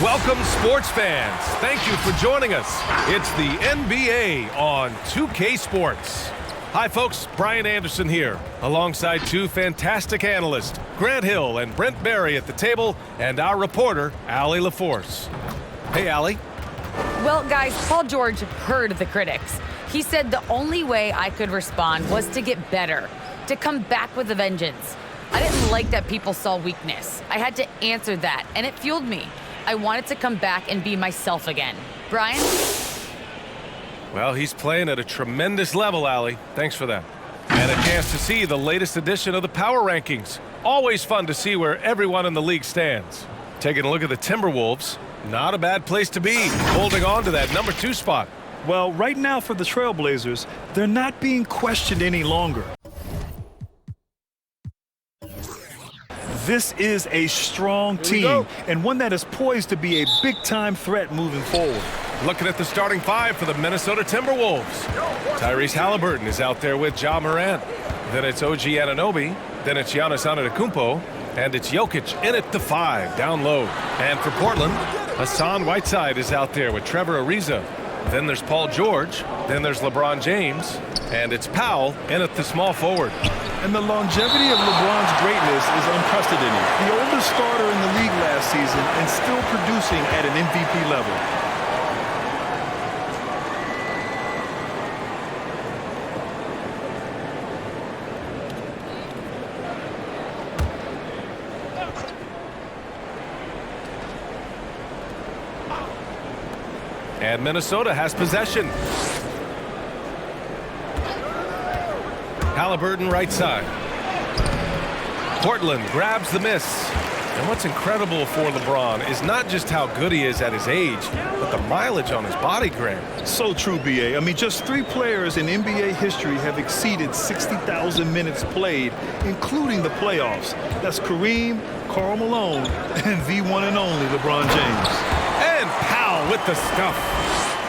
Welcome, sports fans. Thank you for joining us. It's the NBA on 2K Sports. Hi, folks. Brian Anderson here, alongside two fantastic analysts, Grant Hill and Brent Barry at the table, and our reporter, Allie LaForce. Hey, Allie. Well, guys, Paul George heard the critics. He said the only way I could respond was to get better, to come back with a vengeance. I didn't like that people saw weakness. I had to answer that, and it fueled me. I wanted to come back and be myself again. Brian? Well, he's playing at a tremendous level, Allie. Thanks for that. And a chance to see the latest edition of the Power Rankings. Always fun to see where everyone in the league stands. Taking a look at the Timberwolves, not a bad place to be, holding on to that number 2 spot. Well, right now for the Trailblazers, they're not being questioned any longer. This is a strong team and one that is poised to be a big-time threat moving forward. Looking at the starting 5 for the Minnesota Timberwolves. Tyrese Halliburton is out there with Ja Morant. Then it's OG Anunoby. Then it's Giannis Antetokounmpo. And it's Jokic in at the 5, down low. And for Portland, Hassan Whiteside is out there with Trevor Ariza. Then there's Paul George. Then there's LeBron James. And it's Powell in at the small forward. And the longevity of LeBron's greatness is unprecedented. The oldest starter in the league last season and still producing at an MVP level. And Minnesota has possession. Halliburton right side. Portland grabs the miss. And what's incredible for LeBron is not just how good he is at his age, but the mileage on his body, Grant. So true, B.A. I mean, just 3 players in NBA history have exceeded 60,000 minutes played, including the playoffs. That's Kareem, Karl Malone, and the one and only LeBron James. And Powell with the stuff.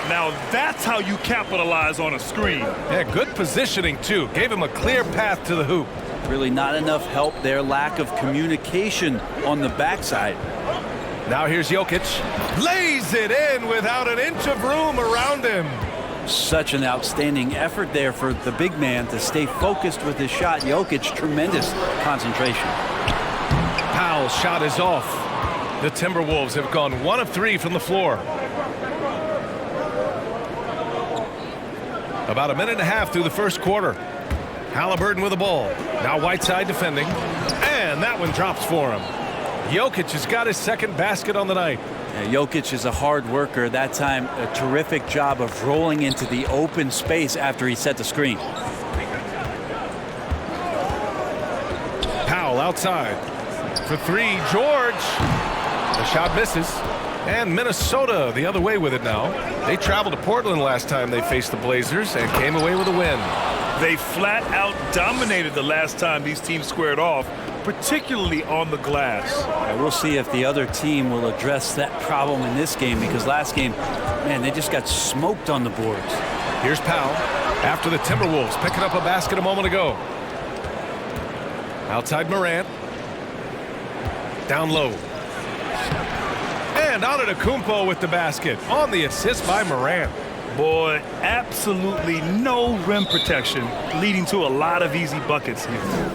Now that's how you capitalize on a screen. Yeah, good positioning, too. Gave him a clear path to the hoop. Really not enough help there. Lack of communication on the backside. Now here's Jokic. Lays it in without an inch of room around him. Such an outstanding effort there for the big man to stay focused with his shot. Jokic, tremendous concentration. Powell's shot is off. The Timberwolves have gone 1 of 3 from the floor. About a minute and a half through the first quarter. Halliburton with the ball. Now Whiteside defending. And that one drops for him. Jokic has got his second basket on the night. Yeah, Jokic is a hard worker. That time, a terrific job of rolling into the open space after he set the screen. Powell outside. For 3, George. The shot misses. And Minnesota the other way with it now. They traveled to Portland last time they faced the Blazers and came away with a win. They flat out dominated the last time these teams squared off, particularly on the glass. Yeah, we'll see if the other team will address that problem in this game, because last game, man, they just got smoked on the boards. Here's Powell after the Timberwolves picking up a basket a moment ago. Outside Morant. Down low. And Antetokounmpo with the basket on the assist by Morant. Boy, absolutely no rim protection, leading to a lot of easy buckets here.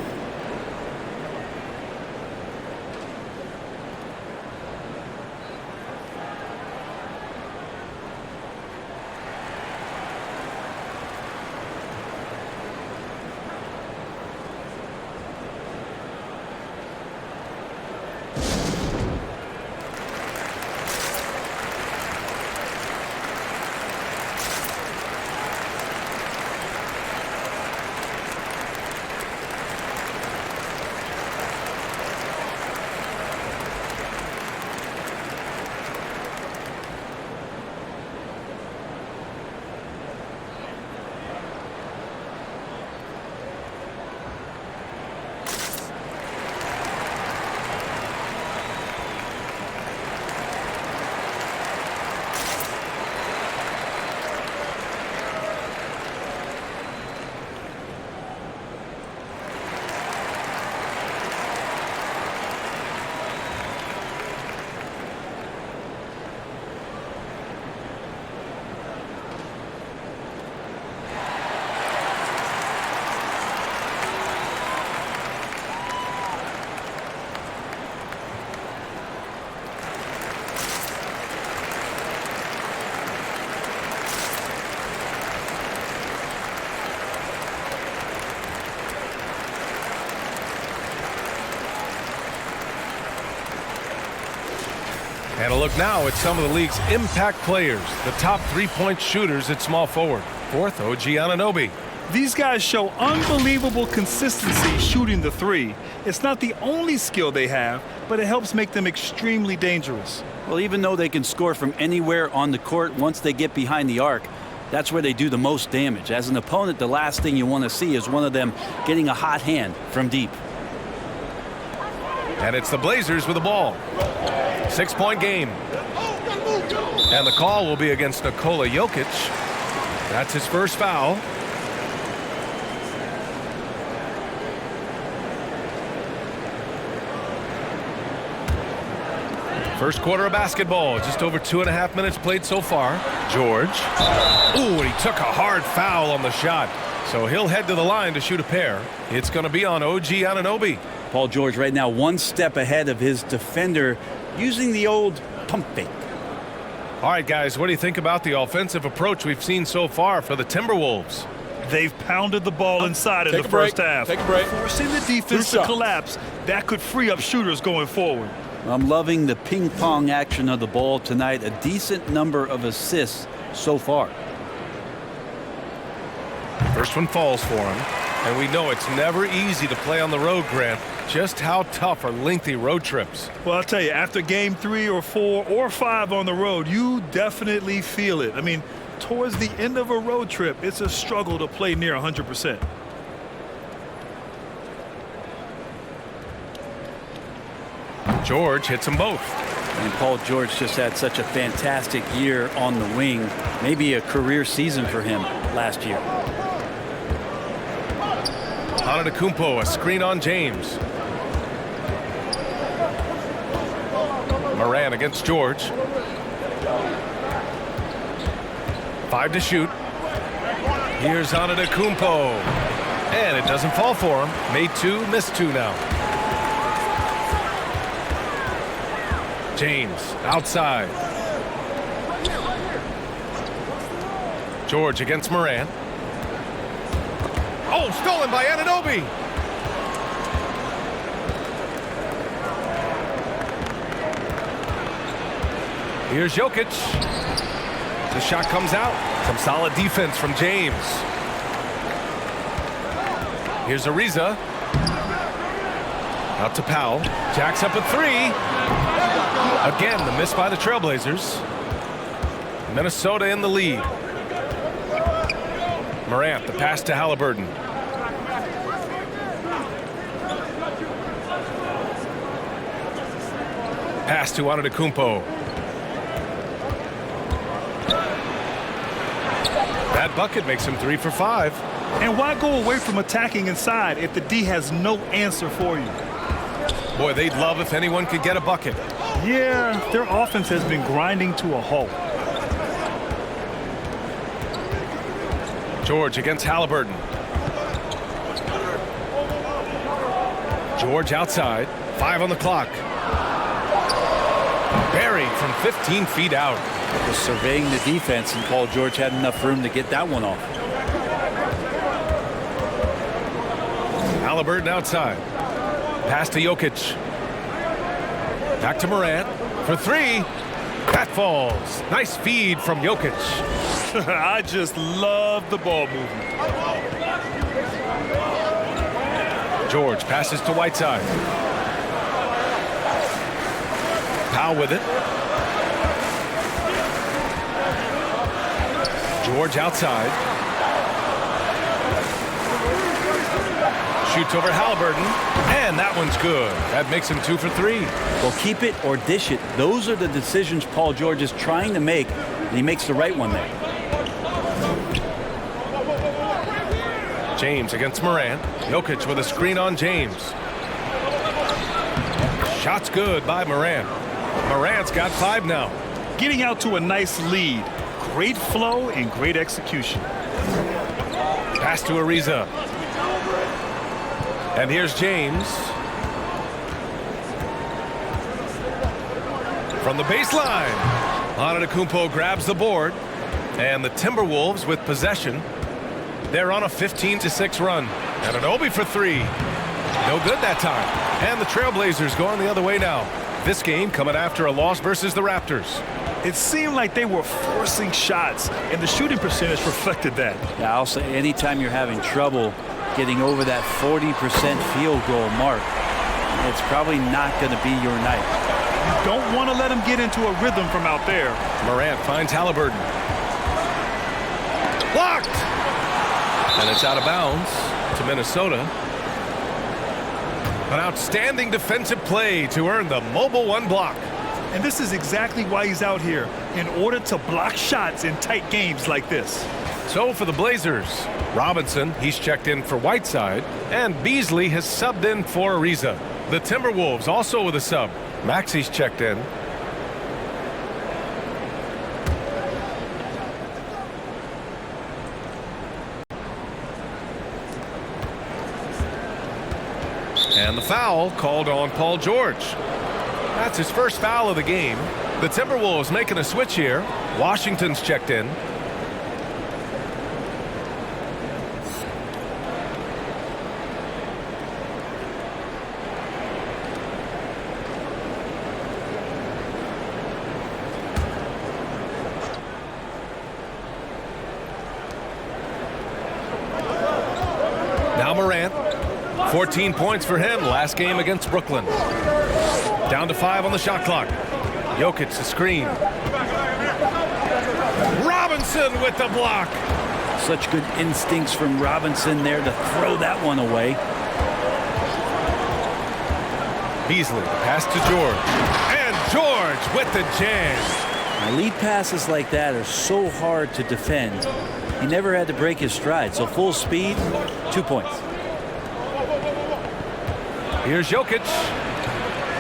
And a look now at some of the league's impact players, the top three-point shooters at small forward. Fourth, OG Anunoby. These guys show unbelievable consistency shooting the three. It's not the only skill they have, but it helps make them extremely dangerous. Well, even though they can score from anywhere on the court, once they get behind the arc, that's where they do the most damage. As an opponent, the last thing you want to see is one of them getting a hot hand from deep. And it's the Blazers with the ball. 6-point game. And the call will be against Nikola Jokic. That's his first foul. First quarter of basketball, just over 2.5 minutes played so far. George. Ooh, and he took a hard foul on the shot. So he'll head to the line to shoot a pair. It's going to be on OG Anunoby. Paul George right now one step ahead of his defender using the old pump fake. All right, guys, what do you think about the offensive approach we've seen so far for the Timberwolves? They've pounded the ball inside in Take the a break. first half. Take a break. Forcing the defense to collapse. That could free up shooters going forward. I'm loving the ping pong action of the ball tonight. A decent number of assists so far. First one falls for him. And we know it's never easy to play on the road, Grant. Just how tough are lengthy road trips? Well, I'll tell you, after game 3 or 4 or 5 on the road, you definitely feel it. I mean, towards the end of a road trip, it's a struggle to play near 100%. George hits them both. And Paul George just had such a fantastic year on the wing. Maybe a career season for him last year. Antetokounmpo, a screen on James. Moran against George. 5 to shoot. Here's Antetokounmpo. And it doesn't fall for him. Made 2, missed 2 now. James outside. George against Moran. Oh, stolen by Anunoby. Here's Jokic. The shot comes out. Some solid defense from James. Here's Ariza. Out to Powell. Jacks up a 3. Again, the miss by the Trailblazers. Minnesota in the lead. Morant, the pass to Halliburton. Pass to Antetokounmpo. That bucket makes him 3 for 5. And why go away from attacking inside if the D has no answer for you? Boy, they'd love if anyone could get a bucket. Yeah, their offense has been grinding to a halt. George against Halliburton. George outside. 5 on the clock. Buried from 15 feet out. Just surveying the defense, and Paul George had enough room to get that one off. Halliburton outside. Pass to Jokic. Back to Morant for 3. That falls. Nice feed from Jokic. I just love the ball movement. George passes to Whiteside. Powell with it. George outside. Shoots over Halliburton, and that one's good. That makes him 2 for 3. Well, keep it or dish it. Those are the decisions Paul George is trying to make, and he makes the right one there. James against Morant. Jokic with a screen on James. Shot's good by Morant. Morant's got 5 now. Getting out to a nice lead. Great flow and great execution. Pass to Ariza. And here's James. From the baseline. Antetokounmpo grabs the board. And the Timberwolves with possession. They're on a 15-6 run. And Anunoby for 3. No good that time. And the Trailblazers going the other way now. This game coming after a loss versus the Raptors. It seemed like they were forcing shots, and the shooting percentage reflected that. Yeah, I'll say anytime you're having trouble getting over that 40% field goal mark, it's probably not going to be your night. You don't want to let him get into a rhythm from out there. Morant finds Halliburton. Blocked! And it's out of bounds to Minnesota. An outstanding defensive play to earn the mobile one block. And this is exactly why he's out here, in order to block shots in tight games like this. So for the Blazers, Robinson, he's checked in for Whiteside, and Beasley has subbed in for Ariza. The Timberwolves also with a sub. Maxi's checked in. And the foul called on Paul George. That's his first foul of the game. The Timberwolves making a switch here. Washington's checked in. Now Morant. 14 points for him last game against Brooklyn. Down to 5 on the shot clock. Jokic the screen. Robinson with the block. Such good instincts from Robinson there to throw that one away. Beasley pass to George. And George with the jam. Now, lead passes like that are so hard to defend. He never had to break his stride, so full speed, 2 points. Here's Jokic.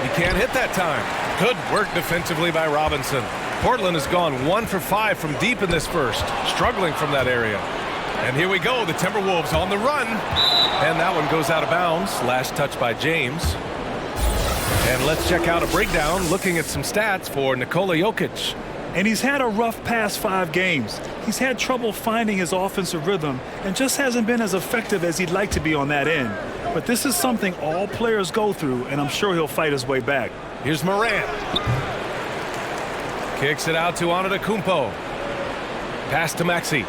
He can't hit that time. Good work defensively by Robinson. Portland has gone 1 for 5 from deep in this first, struggling from that area. And here we go, the Timberwolves on the run. And that one goes out of bounds. Last touch by James. And let's check out a breakdown looking at some stats for Nikola Jokic. And he's had a rough past 5 games. He's had trouble finding his offensive rhythm and just hasn't been as effective as he'd like to be on that end. But this is something all players go through, and I'm sure he'll fight his way back. Here's Morant. Kicks it out to Antetokounmpo. Pass to Maxey.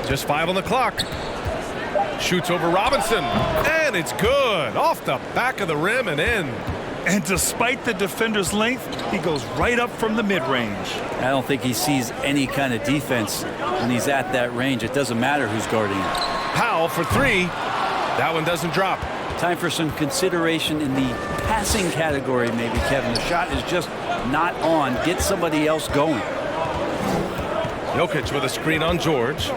Just 5 on the clock. Shoots over Robinson. And it's good. Off the back of the rim and in. And despite the defender's length, he goes right up from the mid-range. I don't think he sees any kind of defense when he's at that range. It doesn't matter who's guarding him. Powell for 3. That one doesn't drop. Time for some consideration in the passing category, maybe, Kevin. The shot is just not on. Get somebody else going. Jokic with a screen on George.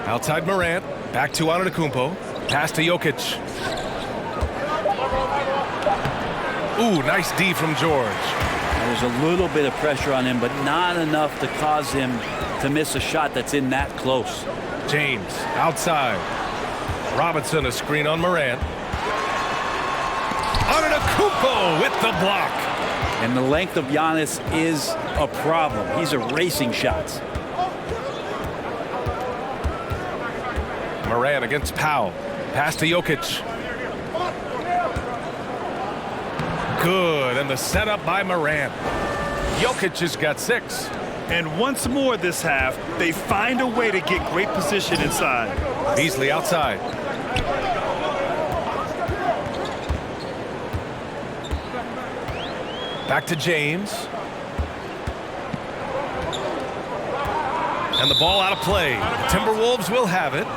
Outside Morant. Back to Antetokounmpo. Pass to Jokic. Ooh, nice D from George. There's a little bit of pressure on him, but not enough to cause him to miss a shot that's in that close. James outside. Robinson a screen on Morant. Antetokounmpo with the block. And the length of Giannis is a problem. He's erasing shots. Morant against Powell. Pass to Jokic. Good, and the setup by Morant. Jokic has got 6. And once more this half, they find a way to get great position inside. Beasley outside. Back to James. And the ball out of play. The Timberwolves will have it.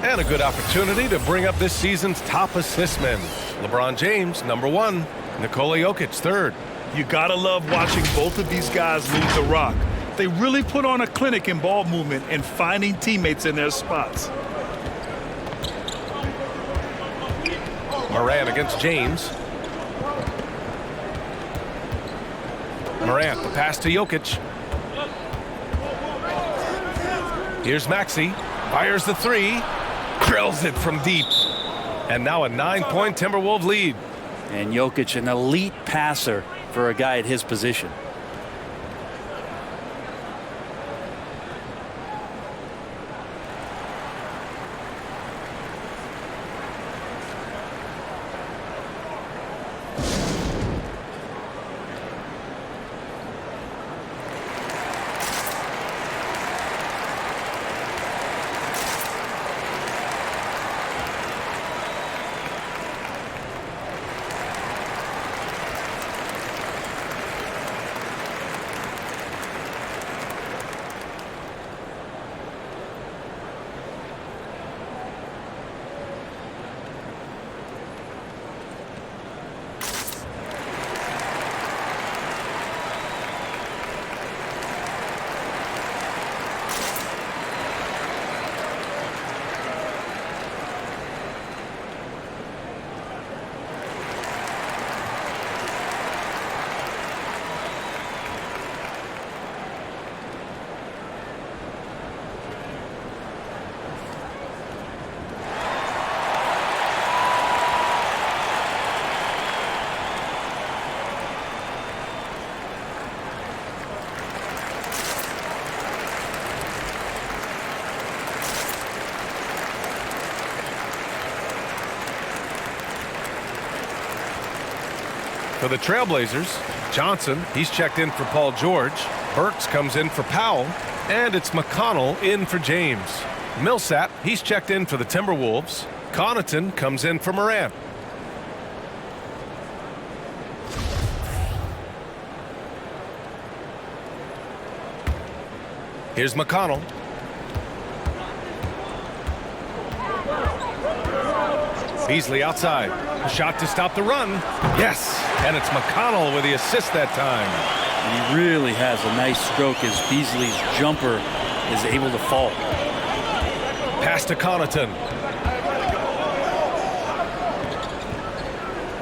And a good opportunity to bring up this season's top assist men. LeBron James, number 1. Nikola Jokic, 3rd. You gotta love watching both of these guys move the rock. They really put on a clinic in ball movement and finding teammates in their spots. Morant against James. Morant, the pass to Jokic. Here's Maxey. Fires the 3. Drills it from deep. And now a 9-point Timberwolves lead. And Jokic, an elite passer for a guy at his position. For the Trailblazers, Johnson, he's checked in for Paul George. Burks comes in for Powell. And it's McConnell in for James. Millsap, he's checked in for the Timberwolves. Connaughton comes in for Morant. Here's McConnell. Beasley outside. A shot to stop the run. Yes, and it's McConnell with the assist that time. He really has a nice stroke as Beasley's jumper is able to fall. Pass to Connaughton.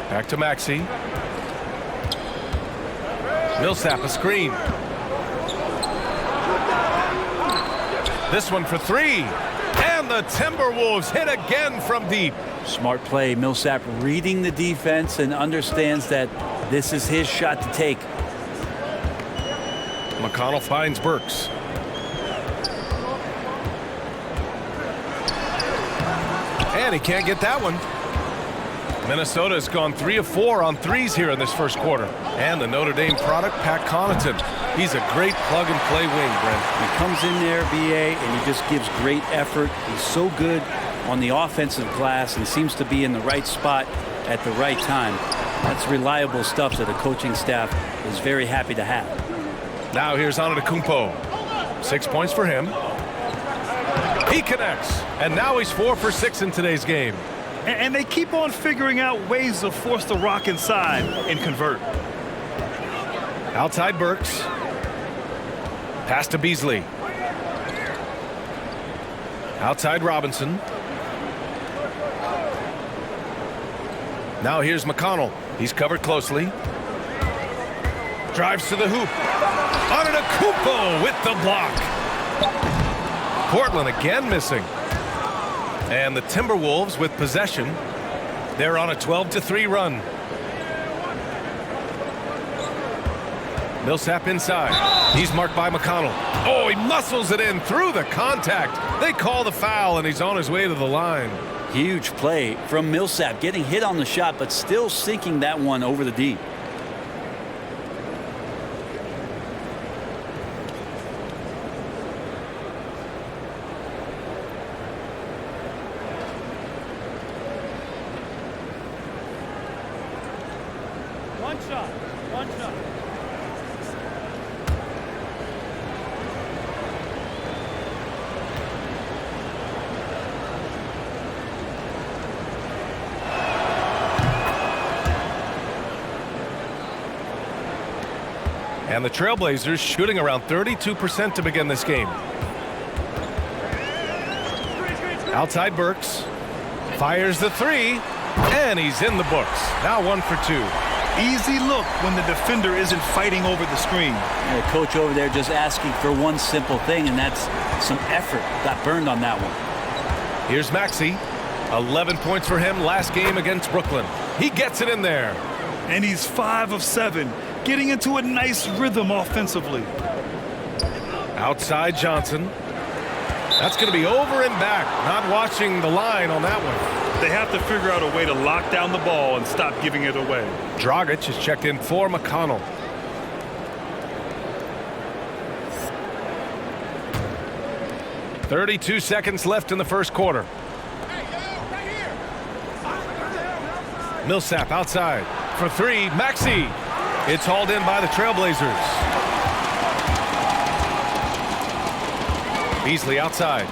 Back to Maxey. Millsap a screen. This one for three. And the Timberwolves hit again from deep. Smart play. Millsap reading the defense and understands that this is his shot to take. McConnell finds Burks. And he can't get that one. Minnesota has gone 3 of 4 on threes here in this first quarter. And the Notre Dame product, Pat Connaughton. He's a great plug-and-play wing, Brent. He comes in there, BA, and he just gives great effort. He's so good on the offensive glass and seems to be in the right spot at the right time. That's reliable stuff that the coaching staff is very happy to have. Now here's Antetokounmpo. 6 points for him. He connects, and now he's 4 for 6 in today's game. And they keep on figuring out ways to force the rock inside and convert. Outside Burks. Pass to Beasley. Outside Robinson. Now here's McConnell. He's covered closely. Drives to the hoop. Antetokounmpo with the block. Portland again missing. And the Timberwolves with possession. They're on a 12-3 run. Millsap inside. He's marked by McConnell. Oh, he muscles it in through the contact. They call the foul, and he's on his way to the line. Huge play from Millsap, getting hit on the shot, but still sinking that one over the deep. One shot. And the Trailblazers shooting around 32% to begin this game. Outside Burks. Fires the three. And he's in the books. Now 1 for 2. Easy look when the defender isn't fighting over the screen. And the coach over there just asking for one simple thing, and that's some effort. Got burned on that one. Here's Maxey. 11 points for him last game against Brooklyn. He gets it in there. And he's 5 of 7, getting into a nice rhythm offensively. Outside Johnson. That's going to be over and back. Not watching the line on that one. They have to figure out a way to lock down the ball and stop giving it away. Dragic is checked in for McConnell. .32 seconds left in the first quarter. Millsap outside for three. Maxey. It's hauled in by the Trailblazers. Beasley outside.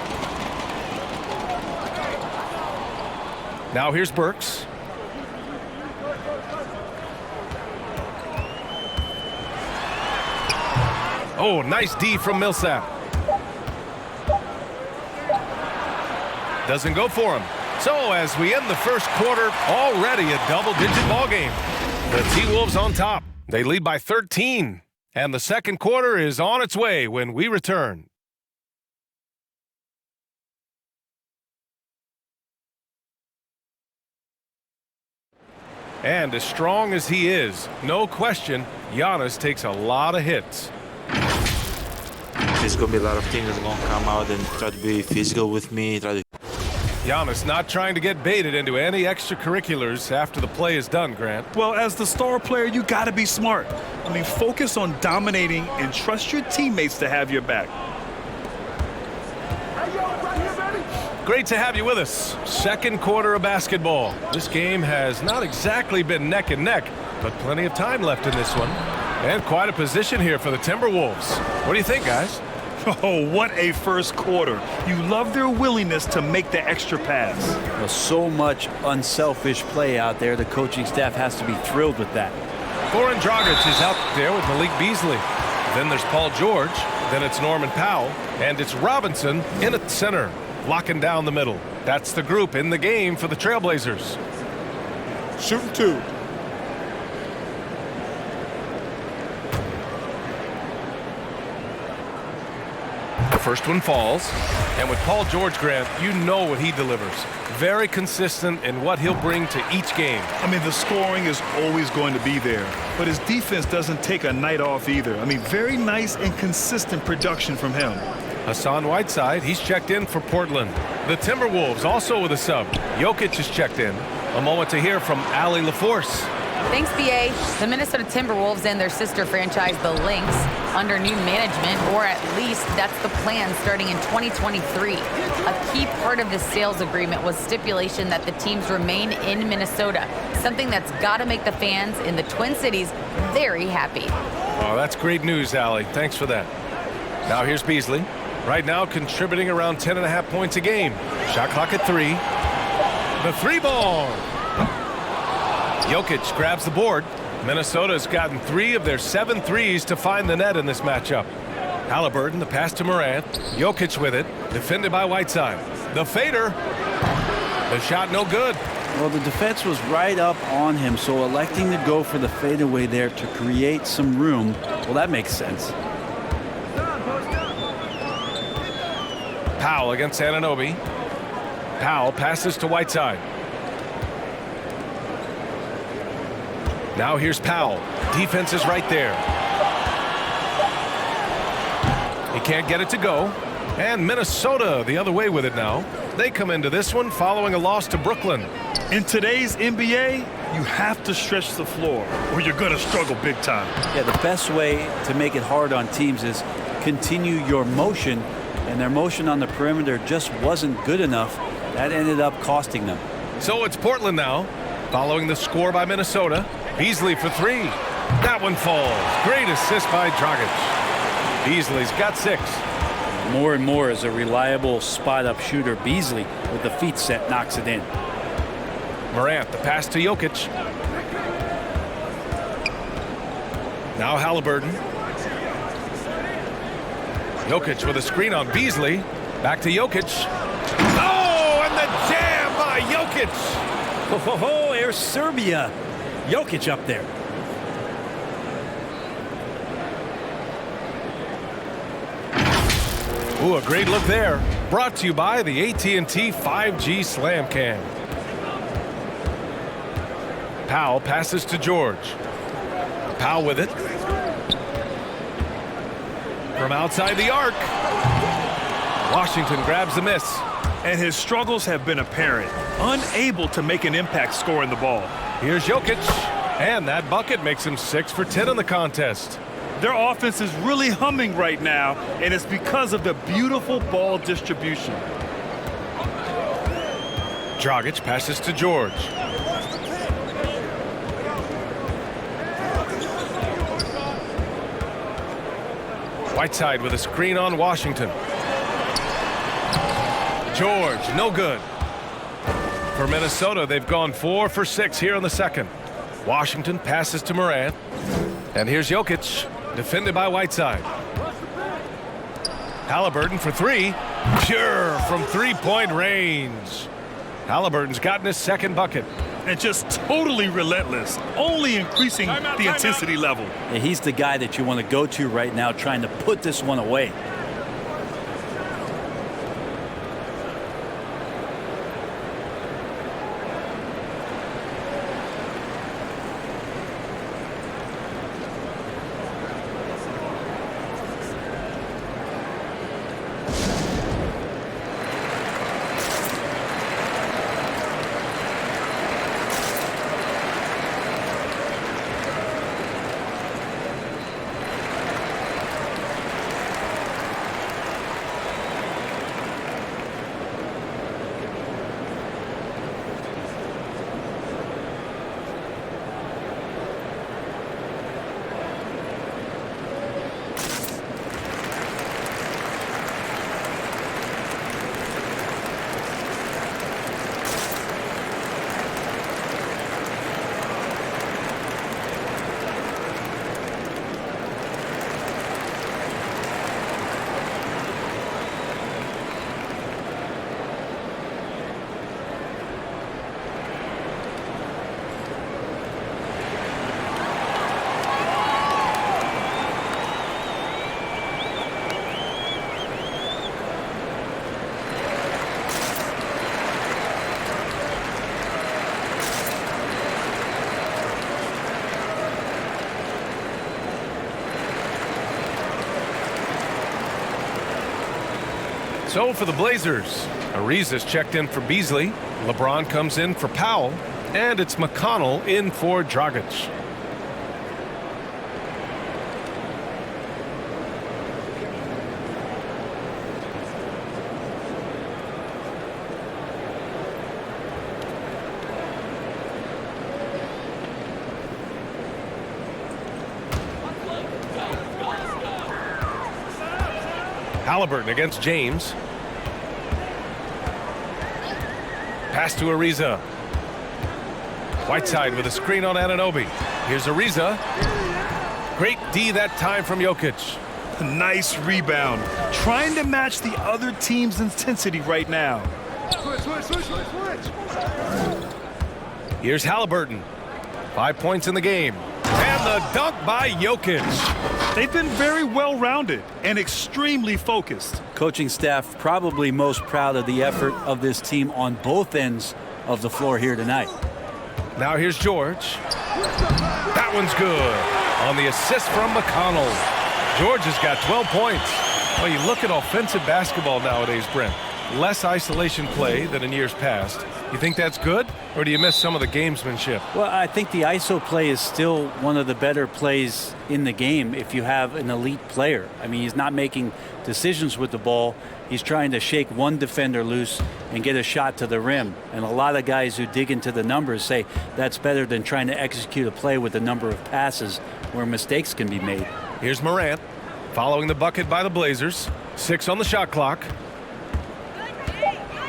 Now here's Burks. Oh, nice D from Millsap. Doesn't go for him. So as we end the first quarter, already a double-digit ball game. The T-Wolves on top. They lead by 13. And the second quarter is on its way when we return. And as strong as he is, no question, Giannis takes a lot of hits. There's going to be a lot of things that's going to come out and try to be physical with me. Giannis not trying to get baited into any extracurriculars after the play is done, Grant. Well, as the star player, you got to be smart. I mean, focus on dominating and trust your teammates to have your back. Great to have you with us. Second quarter of basketball. This game has not exactly been neck and neck, but plenty of time left in this one. And quite a position here for the Timberwolves. What do you think, guys? Oh, what a first quarter. You love their willingness to make the extra pass. Well, so much unselfish play out there. The coaching staff has to be thrilled with that. Goran Dragic is out there with Malik Beasley. Then there's Paul George. Then it's Norman Powell. And it's Robinson in at center, locking down the middle. That's the group in the game for the Trailblazers. Shooting two. The first one falls. And with Paul George, Grant, you know what he delivers. Very consistent in what he'll bring to each game. I mean, the scoring is always going to be there, but his defense doesn't take a night off either. I mean, very nice and consistent production from him. Hassan Whiteside, he's checked in for Portland. The Timberwolves also with a sub. Jokic is checked in. A moment to hear from Allie LaForce. Thanks, BA. The Minnesota Timberwolves and their sister franchise, the Lynx, under new management, or at least that's the plan starting in 2023. A key part of this sales agreement was stipulation that the teams remain in Minnesota, something that's got to make the fans in the Twin Cities very happy. Oh, that's great news, Allie. Thanks for that. Now here's Beasley. Right now contributing around 10.5 points a game. Shot clock at 3. The three ball. Jokic grabs the board. Minnesota's gotten 3 of their 7 threes to find the net in this matchup. Halliburton, the pass to Morant. Jokic with it. Defended by Whiteside. The fader. The shot no good. Well, the defense was right up on him, so electing to go for the fadeaway there to create some room, well, that makes sense. Powell against Anunoby. Powell passes to Whiteside. Now here's Powell. Defense is right there. He can't get it to go. And Minnesota the other way with it now. They come into this one following a loss to Brooklyn. In today's NBA, you have to stretch the floor or you're going to struggle big time. Yeah, the best way to make it hard on teams is continue your motion, and their motion on the perimeter just wasn't good enough. That ended up costing them. So it's Portland now, following the score by Minnesota. Beasley for 3. That one falls. Great assist by Dragic. Beasley's got 6. More and more as a reliable spot-up shooter. Beasley, with the feet set, knocks it in. Morant, the pass to Jokic. Now Halliburton. Jokic with a screen on Beasley. Back to Jokic. Oh, and the jam by Jokic. Ho, ho, ho, Air Serbia. Jokic up there. Ooh, a great look there. Brought to you by the AT&T 5G Slam Cam. Powell passes to George. Powell with it. From outside the arc. Washington grabs the miss. And his struggles have been apparent. Unable to make an impact scoring the ball. Here's Jokic. And that bucket makes him 6 for 10 in the contest. Their offense is really humming right now, and it's because of the beautiful ball distribution. Dragic passes to George. Whiteside with a screen on Washington. George, no good. For Minnesota, they've gone 4 for 6 here in the second. Washington passes to Morant. And here's Jokic, defended by Whiteside. Halliburton for 3. Pure from three-point range. Halliburton's gotten his second bucket. And just totally relentless, only increasing the intensity level. Yeah, he's the guy that you want to go to right now, trying to put this one away. So for the Blazers, Ariza's checked in for Beasley. LeBron comes in for Powell. And it's McConnell in for Dragic. Halliburton against James. Pass to Ariza. Whiteside with a screen on Anunoby. Here's Ariza. Great D that time from Jokic. Nice rebound. Trying to match the other team's intensity right now. Here's Halliburton. 5 points in the game. And the dunk by Jokic. They've been very well-rounded and extremely focused. Coaching staff probably most proud of the effort of this team on both ends of the floor here tonight. Now here's George. That one's good. On the assist from McConnell. George has got 12 points. Well, you look at offensive basketball nowadays, Brent. Less isolation play than in years past. You think that's good, or do you miss some of the gamesmanship? Well, I think the ISO play is still one of the better plays in the game if you have an elite player. I mean, he's not making decisions with the ball. He's trying to shake one defender loose and get a shot to the rim. And a lot of guys who dig into the numbers say that's better than trying to execute a play with a number of passes where mistakes can be made. Here's Morant, following the bucket by the Blazers. 6 on the shot clock.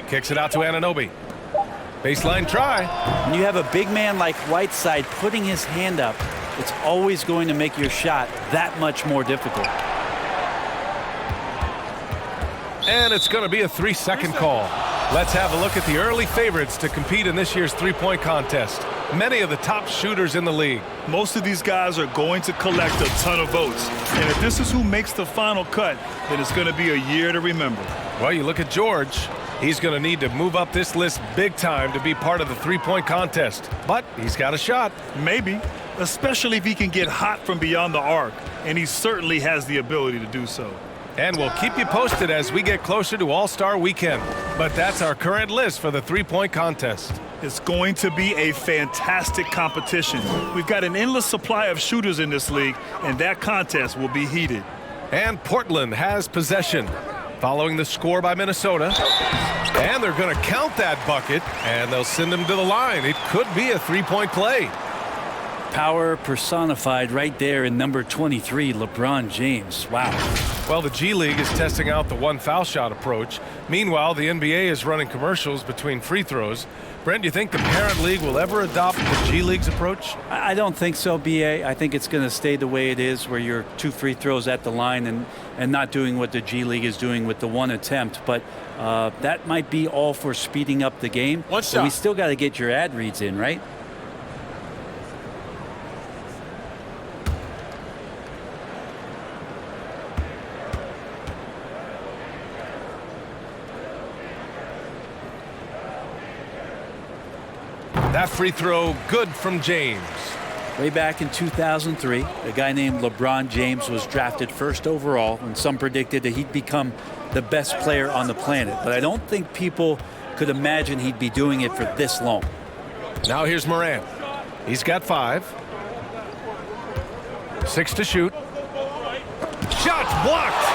Kicks it out to Anunoby. Baseline try. When you have a big man like Whiteside putting his hand up, it's always going to make your shot that much more difficult. And it's going to be a 3-second call. Let's have a look at the early favorites to compete in this year's three-point contest. Many of the top shooters in the league. Most of these guys are going to collect a ton of votes. And if this is who makes the final cut, then it's going to be a year to remember. Well, you look at George. He's going to need to move up this list big time to be part of the three-point contest. But he's got a shot. Maybe, especially if he can get hot from beyond the arc. And he certainly has the ability to do so. And we'll keep you posted as we get closer to All-Star Weekend. But that's our current list for the three-point contest. It's going to be a fantastic competition. We've got an endless supply of shooters in this league, and that contest will be heated. And Portland has possession, following the score by Minnesota. And they're going to count that bucket, and they'll send him to the line. It could be a three-point play. Power personified right there in number 23, LeBron James. Wow. Well, the G League is testing out the one foul shot approach. Meanwhile, the NBA is running commercials between free throws. Brent, do you think the parent league will ever adopt the G League's approach? I don't think so, BA. I think it's going to stay the way it is, where you're 2 free throws at the line and not doing what the G League is doing with the one attempt. But that might be all for speeding up the game. One so shot. we still got to get your ad reads in, right? That free throw good from James. Way back in 2003, a guy named LeBron James was drafted first overall, and some predicted that he'd become the best player on the planet. But I don't think people could imagine he'd be doing it for this long. Now here's Morant. He's got 5. 6 to shoot. Shot's blocked.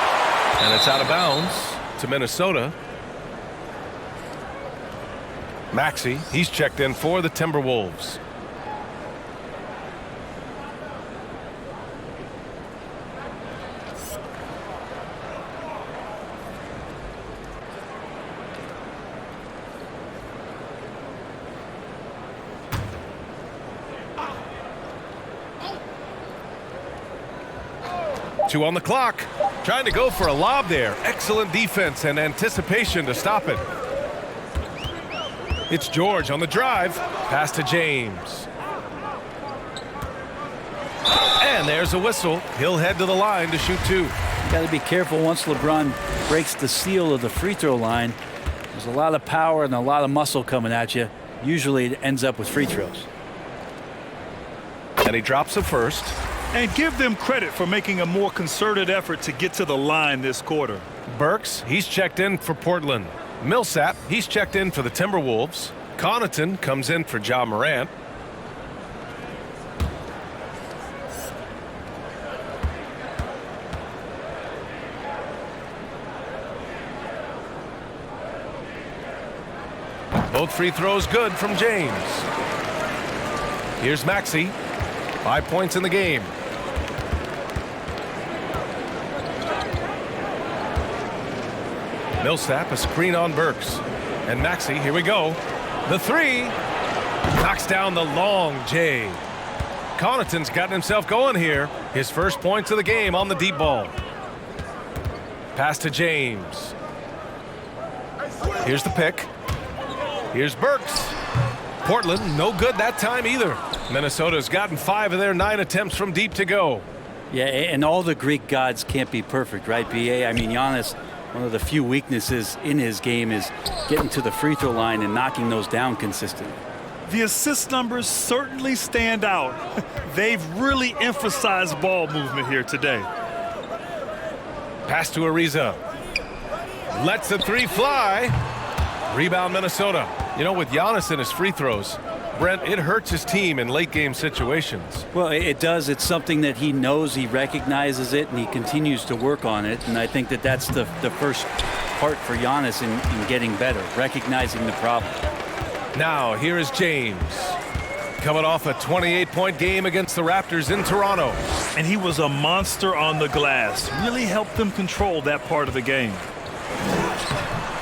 And it's out of bounds to Minnesota. Maxey, he's checked in for the Timberwolves. Two on the clock. Trying to go for a lob there. Excellent defense and anticipation to stop it. It's George on the drive. Pass to James. And there's a whistle. He'll head to the line to shoot 2. You got to be careful once LeBron breaks the seal of the free throw line. There's a lot of power and a lot of muscle coming at you. Usually it ends up with free throws. And he drops a first. And give them credit for making a more concerted effort to get to the line this quarter. Burks, he's checked in for Portland. Millsap, he's checked in for the Timberwolves. Connaughton comes in for Ja Morant. Both free throws good from James. Here's Maxey. 5 points in the game. Millsap, a screen on Burks. And Maxey, here we go. The three. Knocks down the long J. Connaughton's gotten himself going here. His first points of the game on the deep ball. Pass to James. Here's the pick. Here's Burks. Portland, no good that time either. Minnesota's gotten 5 of their 9 attempts from deep to go. Yeah, and all the Greek gods can't be perfect, right, B.A.? I mean, Giannis, one of the few weaknesses in his game is getting to the free throw line and knocking those down consistently. The assist numbers certainly stand out. They've really emphasized ball movement here today. Pass to Ariza. Lets the three fly. Rebound Minnesota. You know, with Giannis in his free throws, Brent, it hurts his team in late game situations. Well, it does. It's something that he knows, he recognizes it, and he continues to work on it. And I think that that's the first part for Giannis in getting better, recognizing the problem. Now, here is James. Coming off a 28-point game against the Raptors in Toronto. And he was a monster on the glass. Really helped them control that part of the game.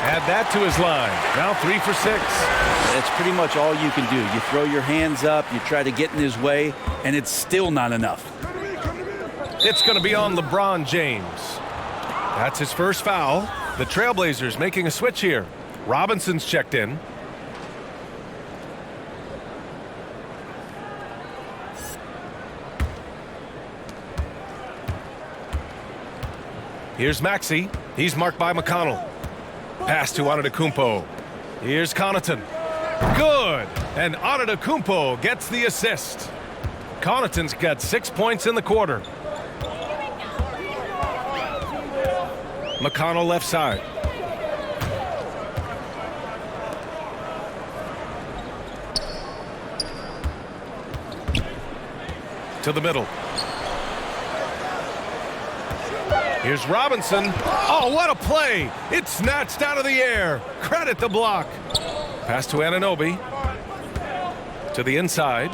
Add that to his line. Now 3 for 6. That's pretty much all you can do. You throw your hands up, you try to get in his way, and it's still not enough. It's going to be on LeBron James. That's his first foul. The Trailblazers making a switch here. Robinson's checked in. Here's Maxey. He's marked by McConnell. Pass to Antetokounmpo. Here's Connaughton. Good. And Antetokounmpo gets the assist. Connaughton's got 6 points in the quarter. McConnell left side. To the middle. Here's Robinson. Oh, what a play. It's snatched out of the air. Credit the block. Pass to Anunoby. To the inside.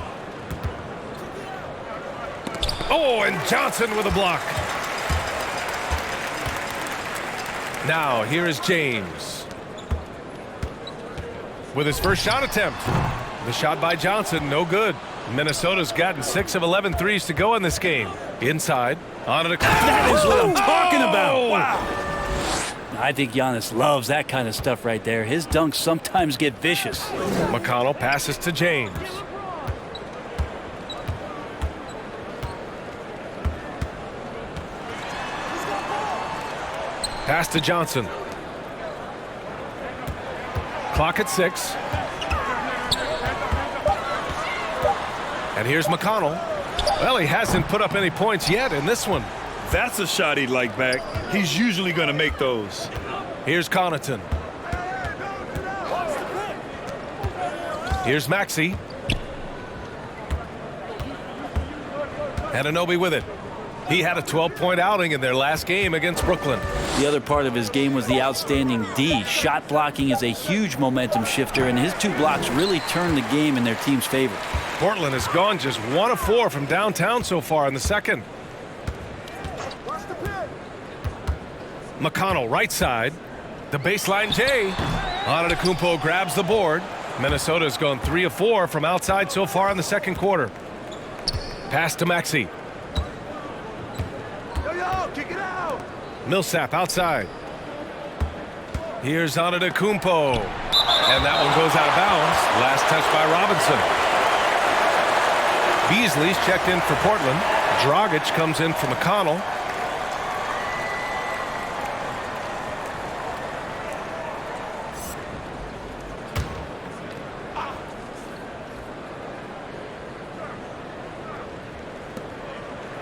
Oh, and Johnson with a block. Now, here is James. With his first shot attempt. The shot by Johnson, no good. Minnesota's gotten 6 of 11 threes to go in this game. Inside. That is what I'm talking about. Wow. I think Giannis loves that kind of stuff right there. His dunks sometimes get vicious. McConnell passes to James. Pass to Johnson. Clock at 6. And here's McConnell. Well, he hasn't put up any points yet in this one. That's a shot he'd like back. He's usually going to make those. Here's Connaughton. Here's Maxey. Anunoby with it. He had a 12-point outing in their last game against Brooklyn. The other part of his game was the outstanding D. Shot blocking is a huge momentum shifter, and his 2 blocks really turned the game in their team's favor. Portland has gone just 1 of 4 from downtown so far in the second. McConnell right side. The baseline J. Antetokounmpo grabs the board. Minnesota's gone 3 of 4 from outside so far in the second quarter. Pass to Maxey. Kick it out. Millsap outside. Here's Antetokounmpo. And that one goes out of bounds. Last touch by Robinson. Beasley's checked in for Portland. Dragic comes in for McConnell.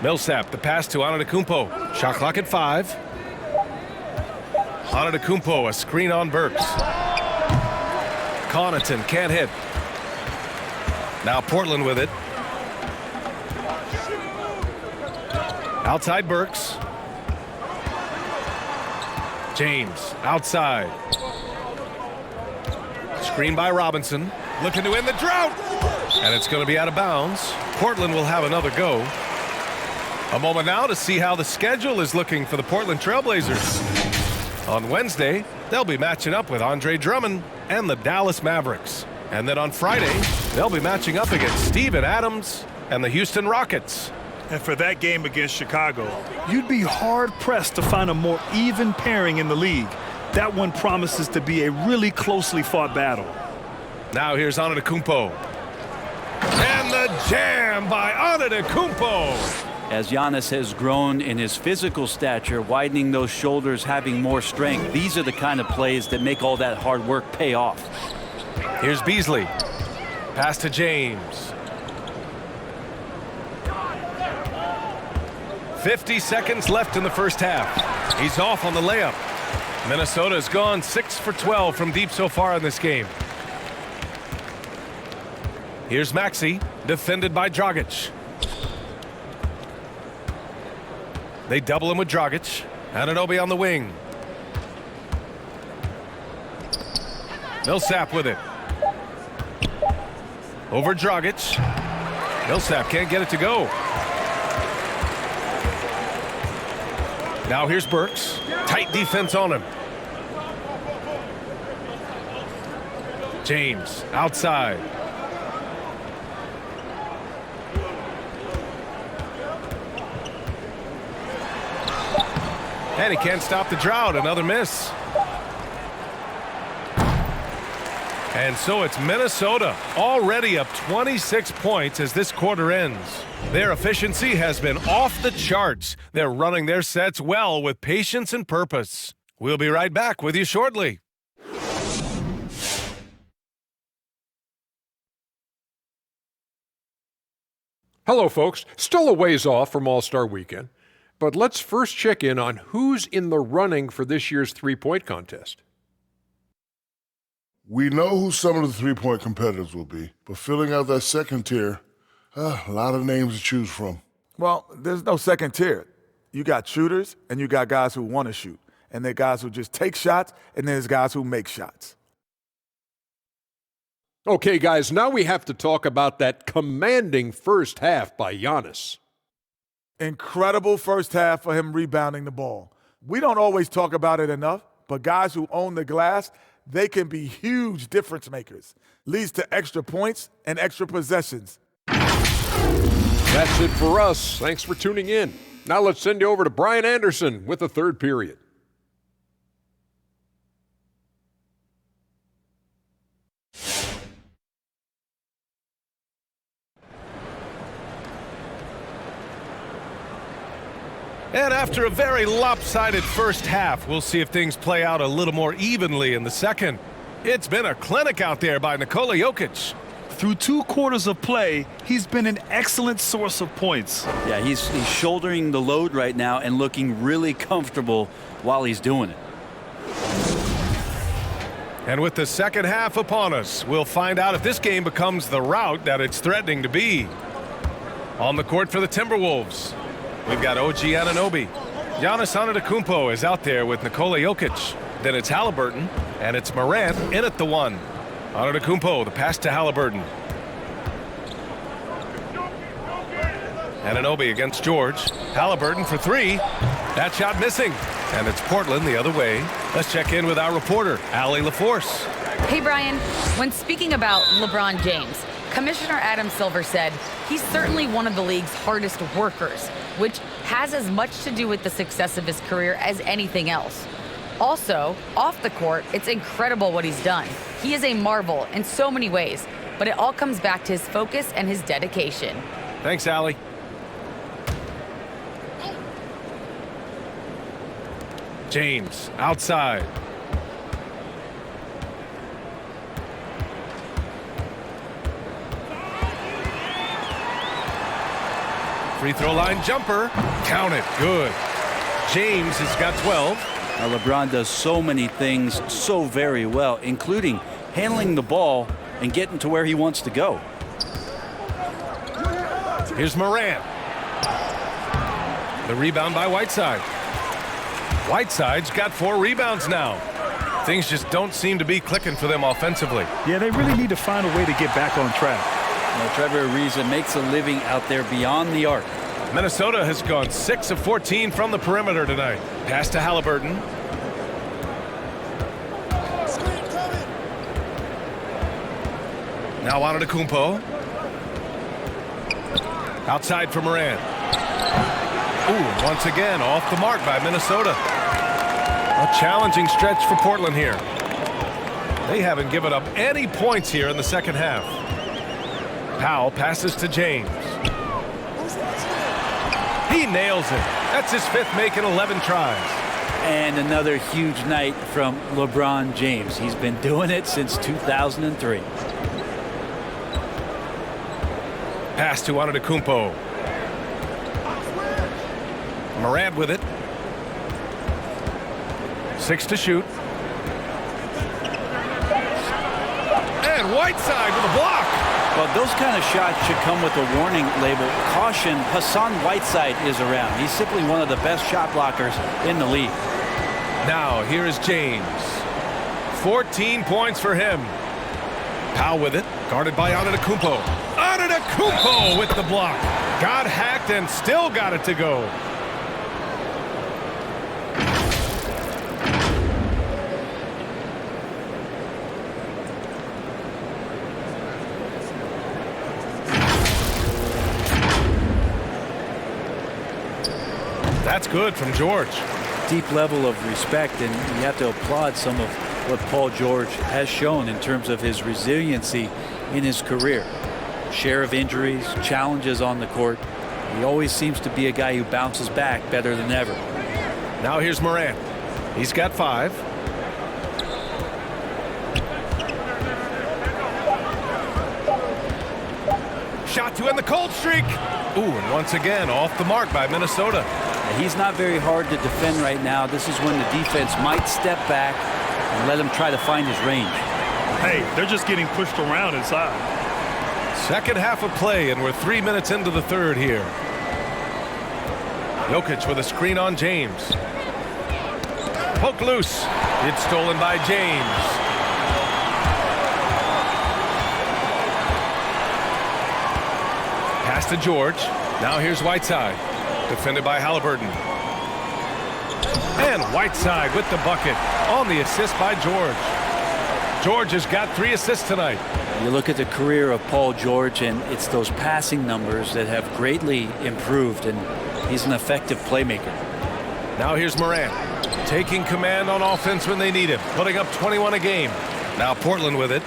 Millsap, the pass to Antetokounmpo. Shot clock at 5. Antetokounmpo, a screen on Burks. Connaughton can't hit. Now Portland with it. Outside Burks. James outside. Screen by Robinson. Looking to end the drought. And it's going to be out of bounds. Portland will have another go. A moment now to see how the schedule is looking for the Portland Trailblazers. On Wednesday, they'll be matching up with Andre Drummond and the Dallas Mavericks. And then on Friday, they'll be matching up against Steven Adams and the Houston Rockets. And for that game against Chicago, you'd be hard-pressed to find a more even pairing in the league. That one promises to be a really closely fought battle. Now here's Antetokounmpo. And the jam by Antetokounmpo. As Giannis has grown in his physical stature, widening those shoulders, having more strength, these are the kind of plays that make all that hard work pay off. Here's Beasley. Pass to James. 50 seconds left in the first half. He's off on the layup. Minnesota's gone 6 for 12 from deep so far in this game. Here's Maxey, defended by Dragic. They double him with Dragic. Anunoby on the wing. Millsap with it. Over Dragic. Millsap can't get it to go. Now here's Burks. Tight defense on him. James outside. And he can't stop the drought. Another miss. And so it's Minnesota already up 26 points as this quarter ends. Their efficiency has been off the charts. They're running their sets well with patience and purpose. We'll be right back with you shortly. Hello, folks. Still a ways off from All-Star Weekend, but let's first check in on who's in the running for this year's three-point contest. We know who some of the three-point competitors will be, but filling out that second tier, a lot of names to choose from. Well, there's no second tier. You got shooters, and you got guys who want to shoot. And there are guys who just take shots, and there's guys who make shots. Okay, guys, now we have to talk about that commanding first half by Giannis. Incredible first half for him rebounding the ball. We don't always talk about it enough, but guys who own the glass, they can be huge difference makers. Leads to extra points and extra possessions. That's it for us. Thanks for tuning in. Now let's send you over to Brian Anderson with the third period. And after a very lopsided first half, we'll see if things play out a little more evenly in the second. It's been a clinic out there by Nikola Jokic. Through 2 quarters of play, he's been an excellent source of points. Yeah, he's shouldering the load right now and looking really comfortable while he's doing it. And with the second half upon us, we'll find out if this game becomes the rout that it's threatening to be. On the court for the Timberwolves, we've got OG Anunoby. Giannis Antetokounmpo is out there with Nikola Jokic. Then it's Haliburton, and it's Morant in at the one. Antetokounmpo, the pass to Haliburton. Anunoby against George. Haliburton for 3. That shot missing. And it's Portland the other way. Let's check in with our reporter, Allie LaForce. Hey, Brian. When speaking about LeBron James, Commissioner Adam Silver said he's certainly one of the league's hardest workers, which has as much to do with the success of his career as anything else. Also, off the court, it's incredible what he's done. He is a marvel in so many ways, but it all comes back to his focus and his dedication. Thanks, Allie. James, outside. Free throw line jumper. Count it. Good. James has got 12. LeBron does so many things so very well, including handling the ball and getting to where he wants to go. Here's Morant. The rebound by Whiteside. Whiteside's got 4 rebounds now. Things just don't seem to be clicking for them offensively. Yeah, they really need to find a way to get back on track. Trevor Ariza makes a living out there beyond the arc. Minnesota has gone 6 of 14 from the perimeter tonight. Pass to Halliburton. Now on to Kumpo. Outside for Morant. Ooh, once again off the mark by Minnesota. A challenging stretch for Portland here. They haven't given up any points here in the second half. Powell passes to James. He nails it. That's his 5th make in 11 tries. And another huge night from LeBron James. He's been doing it since 2003. Pass to Antetokounmpo. Morant with it. 6 to shoot. And Whiteside with a block. Well, those kind of shots should come with a warning label. Caution, Hassan Whiteside is around. He's simply one of the best shot blockers in the league. Now, here is James. 14 points for him. Powell with it, guarded by Antetokounmpo. Antetokounmpo with the block. Got hacked and still got it to go. That's good from George. Deep level of respect, and you have to applaud some of what Paul George has shown in terms of his resiliency in his career. Share of injuries, challenges on the court. He always seems to be a guy who bounces back better than ever. Now here's Morant. He's got 5. Shot to end the cold streak. Ooh, and once again off the mark by Minnesota. He's not very hard to defend right now. This is when the defense might step back and let him try to find his range. Hey, they're just getting pushed around inside. Second half of play, and we're 3 minutes into the third here. Jokic with a screen on James. Poke loose. It's stolen by James. Pass to George. Now here's Whiteside. Defended by Halliburton. And Whiteside with the bucket on the assist by George. George has got 3 assists tonight. You look at the career of Paul George, and it's those passing numbers that have greatly improved, and he's an effective playmaker. Now here's Morant, taking command on offense when they need him, putting up 21 a game. Now Portland with it.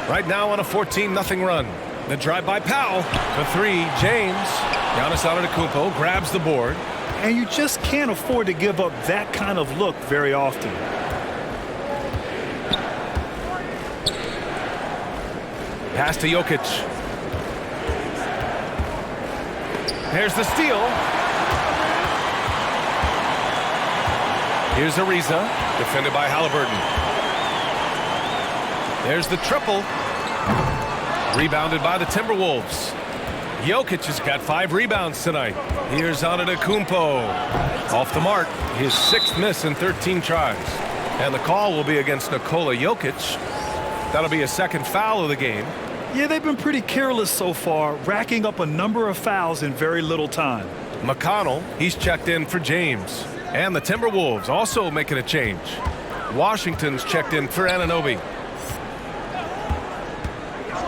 Right now on a 14-0 run. The drive by Powell. The 3, James. Giannis Antetokounmpo grabs the board. And you just can't afford to give up that kind of look very often. Pass to Jokic. There's the steal. Here's Ariza, defended by Halliburton. There's the triple. Rebounded by the Timberwolves. Jokic has got 5 rebounds tonight. Here's Antetokounmpo. Off the mark, his 6th miss in 13 tries. And the call will be against Nikola Jokic. That'll be a 2nd foul of the game. Yeah, they've been pretty careless so far, racking up a number of fouls in very little time. McConnell, he's checked in for James. And the Timberwolves also making a change. Washington's checked in for Anunoby.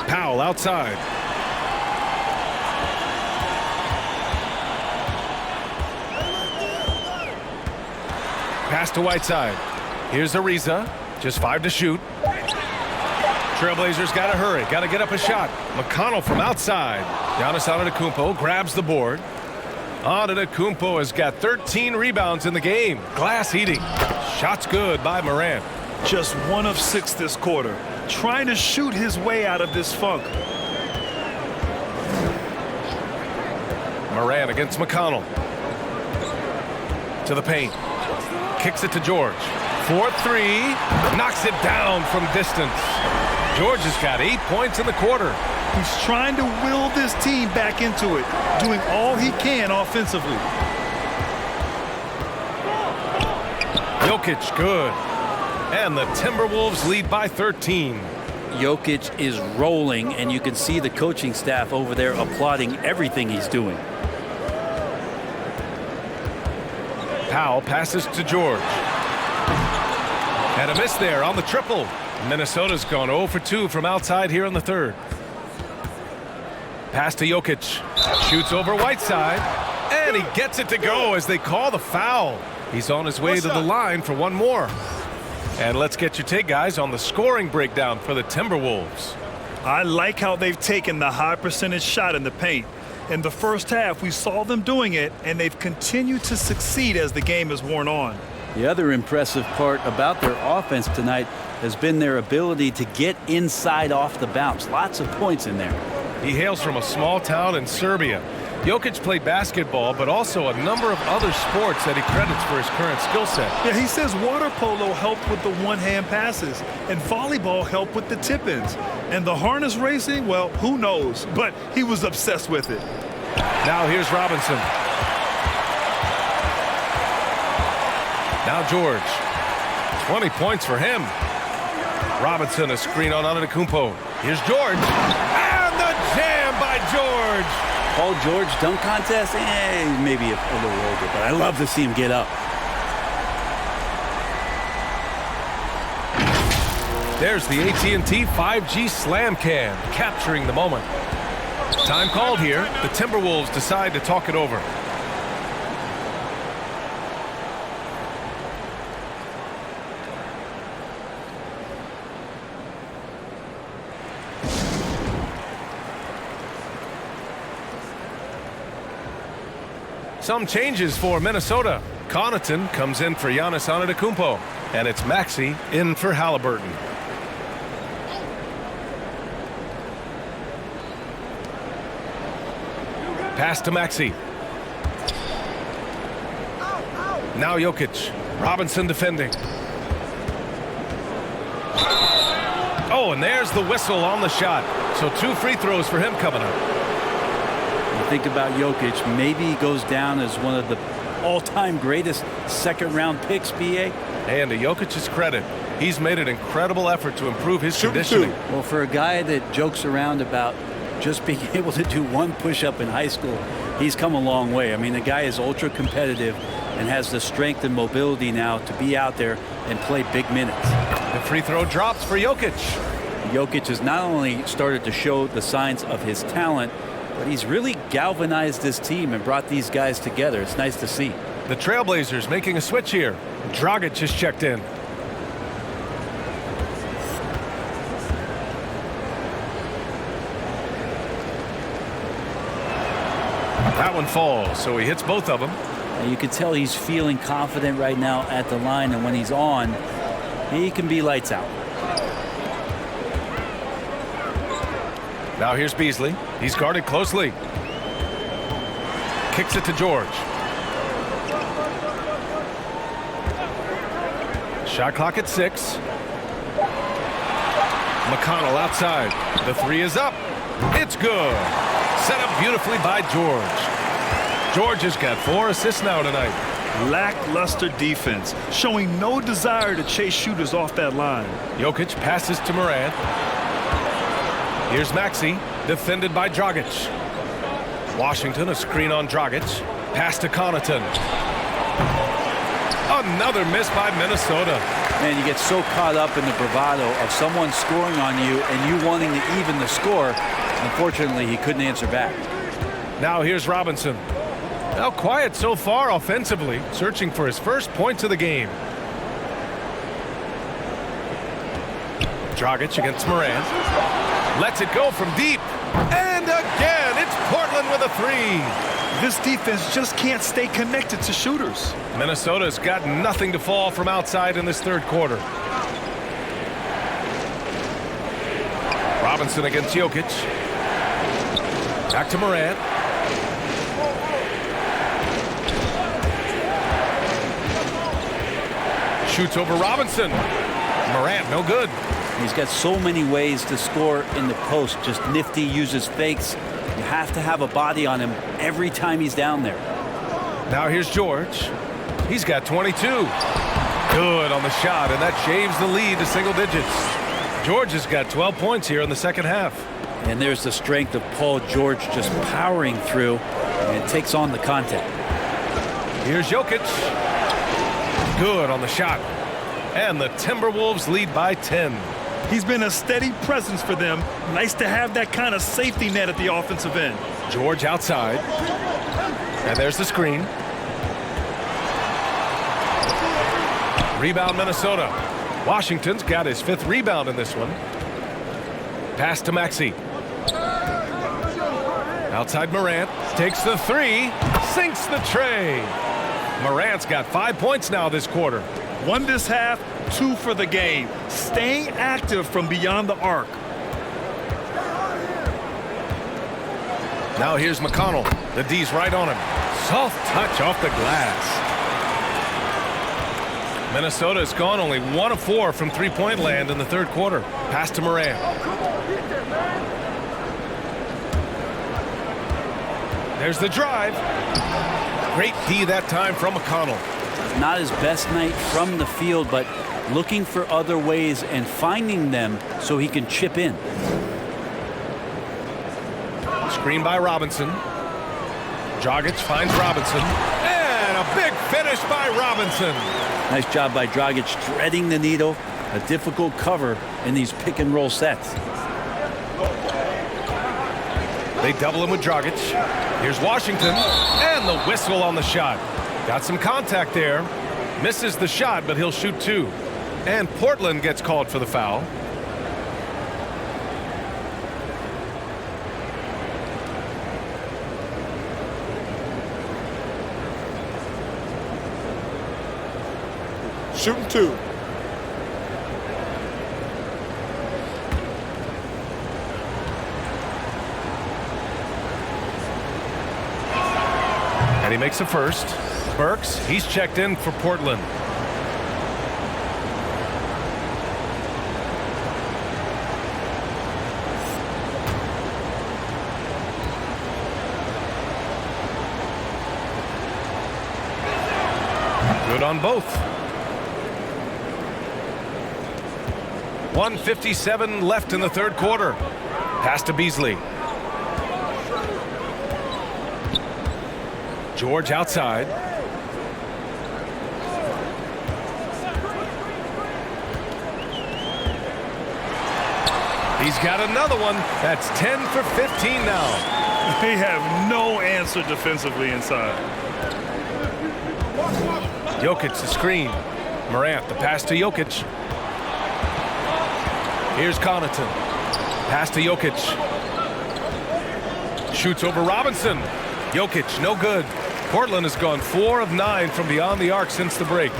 Powell outside. Pass to Whiteside. Here's Ariza. Just 5 to shoot. Trailblazers got to hurry. Got to get up a shot. McConnell from outside. Giannis Antetokounmpo grabs the board. Antetokounmpo has got 13 rebounds in the game. Glass eating. Shots good by Morant. Just 1 of 6 this quarter. Trying to shoot his way out of this funk. Morant against McConnell. To the paint. Kicks it to George. 4-3. Knocks it down from distance. George has got 8 points in the quarter. He's trying to will this team back into it, doing all he can offensively. Jokic, good. And the Timberwolves lead by 13. Jokic is rolling, and you can see the coaching staff over there applauding everything he's doing. Powell passes to George. And a miss there on the triple. Minnesota's gone 0 for 2 from outside here in the third. Pass to Jokic. Shoots over Whiteside. And he gets it to go as they call the foul. He's on his way to the line for one more. And let's get your take, guys, on the scoring breakdown for the Timberwolves. I like how they've taken the high percentage shot in the paint. In the first half, we saw them doing it, and they've continued to succeed as the game has worn on. The other impressive part about their offense tonight has been their ability to get inside off the bounce. Lots of points in there. He hails from a small town in Serbia. Jokic played basketball, but also a number of other sports that he credits for his current skill set. Yeah, he says water polo helped with the one-hand passes, and volleyball helped with the tip-ins. And the harness racing, well, who knows? But he was obsessed with it. Now here's Robinson. Now George. 20 points for him. Robinson, a screen on Antetokounmpo. Here's George. And the jam by George. Paul George dunk contest? Maybe a little older, but I love to see him get up. There's the AT&T 5G Slam Cam, capturing the moment. Time called here. The Timberwolves decide to talk it over. Some changes for Minnesota. Connaughton comes in for Giannis Antetokounmpo, and it's Maxey in for Halliburton. Pass to Maxey. Now Jokic. Robinson defending. Oh, and there's the whistle on the shot. So 2 free throws for him coming up. You think about Jokic, maybe he goes down as one of the all-time greatest second-round picks, BA. And to Jokic's credit, he's made an incredible effort to improve his conditioning. Well, for a guy that jokes around about just being able to do 1 push-up in high school, he's come a long way. I mean, the guy is ultra-competitive and has the strength and mobility now to be out there and play big minutes. The free throw drops for Jokic. Jokic has not only started to show the signs of his talent, but he's really galvanized this team and brought these guys together. It's nice to see. The Trailblazers making a switch here. Dragic is checked in. That one falls, so he hits both of them. And you can tell he's feeling confident right now at the line, and when he's on, he can be lights out. Now here's Beasley. He's guarded closely. Kicks it to George. Shot clock at 6. McConnell outside. The 3 is up. It's good. Set up beautifully by George. George has got 4 assists now tonight. Lackluster defense, showing no desire to chase shooters off that line. Jokic passes to Morant. Here's Maxey, defended by Dragic. Washington, a screen on Dragic. Pass to Connaughton. Another miss by Minnesota. Man, you get so caught up in the bravado of someone scoring on you and you wanting to even the score. Unfortunately, he couldn't answer back. Now here's Robinson. Now quiet so far offensively, searching for his first points of the game. Dragic against Morant. Lets it go from deep. And again, it's Portland with a 3. This defense just can't stay connected to shooters. Minnesota's got nothing to fall from outside in this third quarter. Robinson against Jokic. Back to Morant. Shoots over Robinson. Morant, no good. He's got so many ways to score in the post. Just nifty, uses fakes. You have to have a body on him every time he's down there. Now here's George. He's got 22. Good on the shot, and that shaves the lead to single digits. George has got 12 points here in the second half. And there's the strength of Paul George just powering through and takes on the contact. Here's Jokic. Good on the shot. And the Timberwolves lead by 10. He's been a steady presence for them. Nice to have that kind of safety net at the offensive end. George outside. And there's the screen. Rebound Minnesota. Washington's got his 5th rebound in this one. Pass to Maxey. Outside Morant. Takes the 3. Sinks the tray. Morant's got 5 points now this quarter. 1 this half, 2 for the game. Staying active from beyond the arc. Now here's McConnell. The D's right on him. Soft touch off the glass. Minnesota has gone only 1 of 4 from three-point land in the third quarter. Pass to Morant. There's the drive. Great D that time from McConnell. Not his best night from the field, but looking for other ways and finding them so he can chip in. Screen by Robinson. Dragic finds Robinson. And a big finish by Robinson. Nice job by Dragic threading the needle. A difficult cover in these pick and roll sets. They double him with Dragic. Here's Washington. And the whistle on the shot. Got some contact there. Misses the shot, but he'll shoot 2. And Portland gets called for the foul. Shooting 2. And he makes a first. Burks, he's checked in for Portland. Good on both. 1:57 left in the third quarter. Pass to Beasley. George outside. He's got another one. That's 10 for 15 now. They have no answer defensively inside. Jokic the screen. Morant the pass to Jokic. Here's Connaughton. Pass to Jokic. Shoots over Robinson. Jokic no good. Portland has gone 4 of 9 from beyond the arc since the break.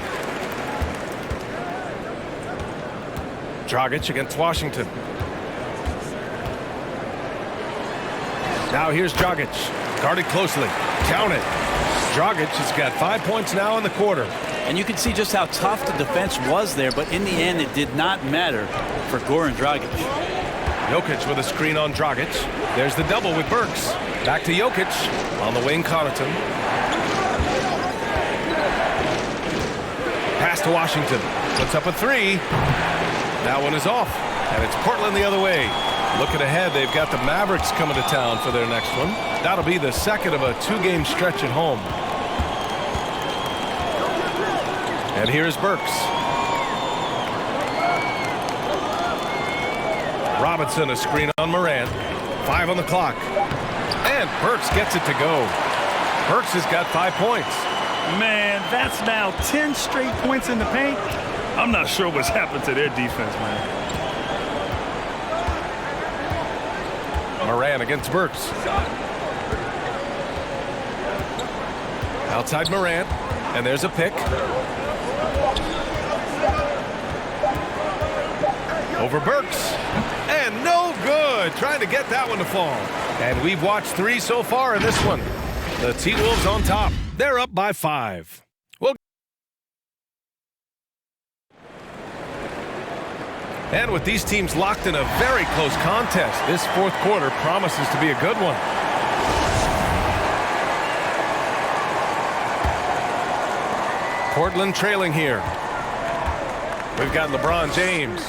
Dragic against Washington. Now here's Dragic. Guarded closely. Count it. Dragic has got 5 points now in the quarter. And you can see just how tough the defense was there, but in the end, it did not matter for Goran Dragic. Jokic with a screen on Dragic. There's the double with Burks. Back to Jokic. On the wing, Connaughton. Pass to Washington. Puts up a 3. That one is off. And it's Portland the other way. Looking ahead, they've got the Mavericks coming to town for their next one. That'll be the second of a 2-game stretch at home. And here's Burks. Robinson a screen on Morant. 5 on the clock. And Burks gets it to go. Burks has got 5 points. Man, that's now 10 straight points in the paint. I'm not sure what's happened to their defense, man. Morant against Burks. Outside Morant. And there's a pick. Over Burks. And no good. Trying to get that one to fall. And we've watched 3 so far in this one. The T-Wolves on top. They're up by 5. And with these teams locked in a very close contest, this fourth quarter promises to be a good one. Portland trailing here. We've got LeBron James.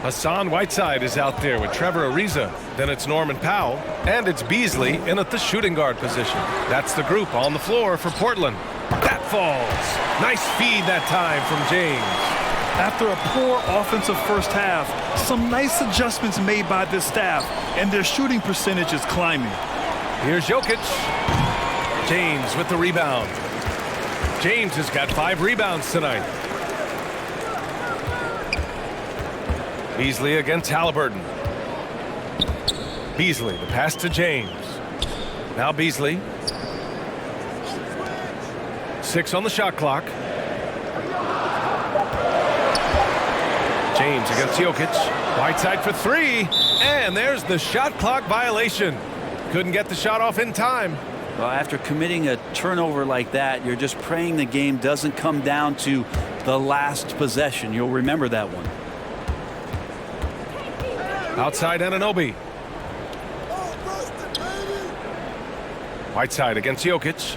Hassan Whiteside is out there with Trevor Ariza. Then it's Norman Powell. And it's Beasley in at the shooting guard position. That's the group on the floor for Portland. That falls. Nice feed that time from James. After a poor offensive first half, some nice adjustments made by this staff, and their shooting percentage is climbing. Here's Jokic. James with the rebound. James has got 5 rebounds tonight. Beasley against Halliburton. Beasley, the pass to James. Now Beasley. 6 on the shot clock. James against Jokic. Whiteside for 3. And there's the shot clock violation. Couldn't get the shot off in time. Well, after committing a turnover like that, you're just praying the game doesn't come down to the last possession. You'll remember that one. Outside Anunoby. Whiteside against Jokic.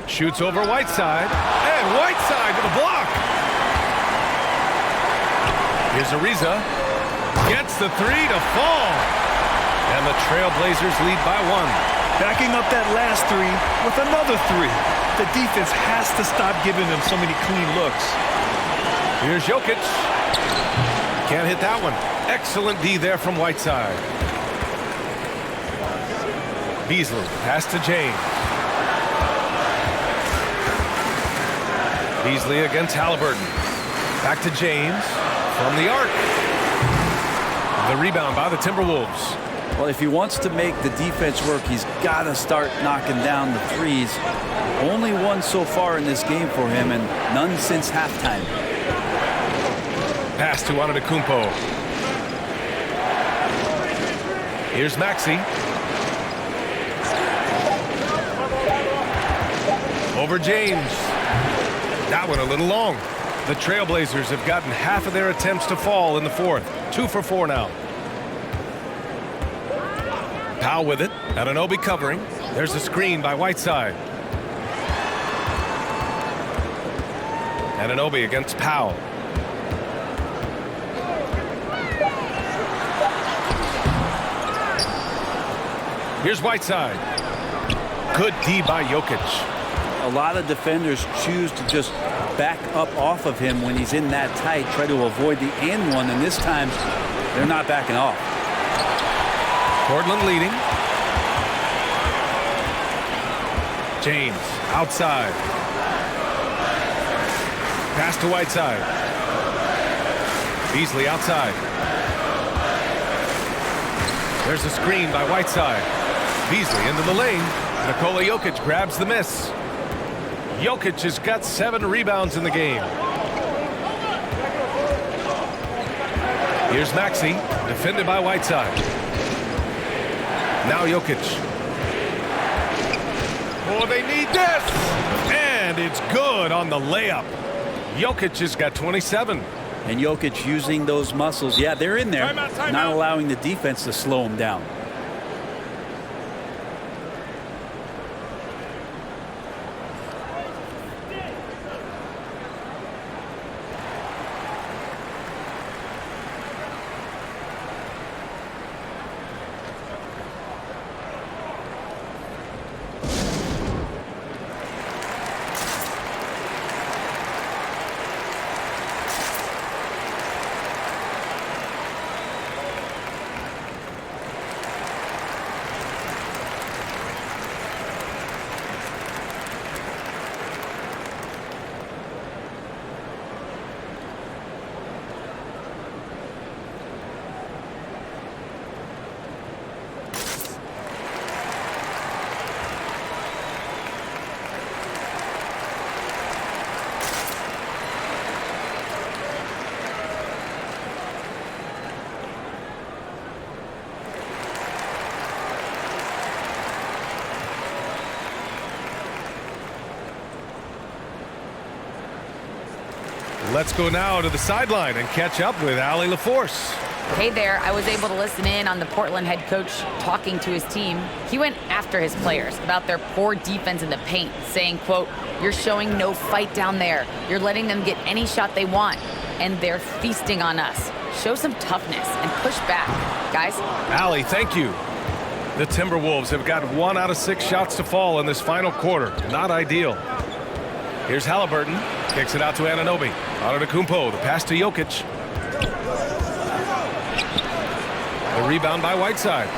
Shoots over Whiteside. And Whiteside with a block. Here's Ariza. Gets the 3 to fall. And the Trailblazers lead by 1. Backing up that last 3 with another 3. The defense has to stop giving them so many clean looks. Here's Jokic. Can't hit that one. Excellent D there from Whiteside. Beasley, pass to James. Beasley against Halliburton. Back to James from the arc. The rebound by the Timberwolves. Well, if he wants to make the defense work, he's got to start knocking down the threes. Only one so far in this game for him, and none since halftime. Pass to Antetokounmpo. Here's Maxey. Over James. That one a little long. The Trailblazers have gotten half of their attempts to fall in the fourth. 2 for 4 now. Powell with it. Anunoby covering. There's a screen by Whiteside. Anunoby against Powell. Here's Whiteside. Good D by Jokic. A lot of defenders choose to just back up off of him when he's in that tight, try to avoid the and one, and this time they're not backing off. Portland leading. James outside. Pass to Whiteside. Beasley outside. There's a screen by Whiteside. Beasley into the lane. Nikola Jokic grabs the miss. Jokic has got 7 rebounds in the game. Here's Maxey, defended by Whiteside. Now Jokic. Oh, they need this! And it's good on the layup. Jokic has got 27. And Jokic using those muscles. Yeah, they're in there. Not allowing the defense to slow him down. Let's go now to the sideline and catch up with Allie LaForce. Hey there, I was able to listen in on the Portland head coach talking to his team. He went after his players about their poor defense in the paint, saying, quote, "You're showing no fight down there. You're letting them get any shot they want, and they're feasting on us. Show some toughness and push back, guys." Allie, thank you. The Timberwolves have got 1 out of 6 shots to fall in this final quarter. Not ideal. Here's Halliburton. Kicks it out to Anunoby. Antetokounmpo, the pass to Jokic. The rebound by Whiteside.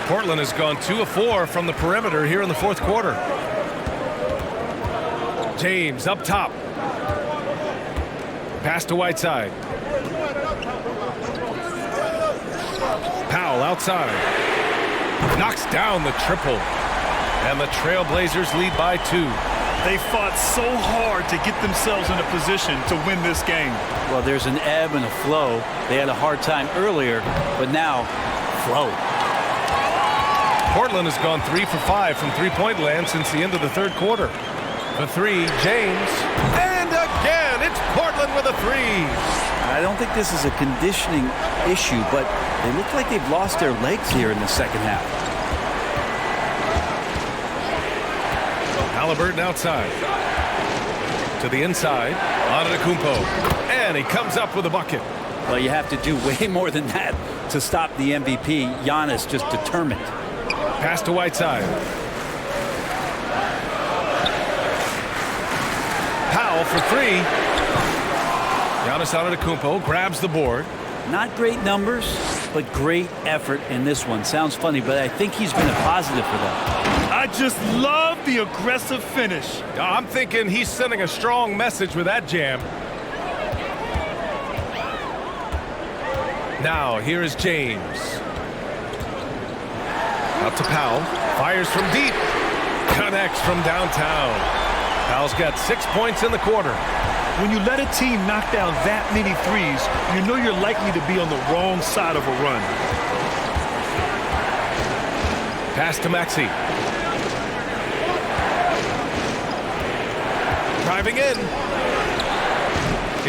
Portland has gone 2 of 4 from the perimeter here in the fourth quarter. James up top. Pass to Whiteside. Powell outside. Knocks down the triple. And the Trailblazers lead by 2. They fought so hard to get themselves in a position to win this game. Well, there's an ebb and a flow. They had a hard time earlier, but now, flow. Portland has gone 3 for 5 from three-point land since the end of the third quarter. The 3, James. And again, it's Portland with a 3. I don't think this is a conditioning issue, but they look like they've lost their legs here in the second half. Halliburton outside. To the inside. Antetokounmpo. And he comes up with a bucket. Well, you have to do way more than that to stop the MVP. Giannis just determined. Pass to Whiteside. Powell for 3. Giannis Antetokounmpo grabs the board. Not great numbers, but great effort in this one. Sounds funny, but I think he's been a positive for them. I just love the aggressive finish. I'm thinking he's sending a strong message with that jam. Now, here is James. Out to Powell. Fires from deep. Connects from downtown. Powell's got 6 points in the quarter. When you let a team knock down that many threes, you know you're likely to be on the wrong side of a run. Pass to Maxey. Driving in.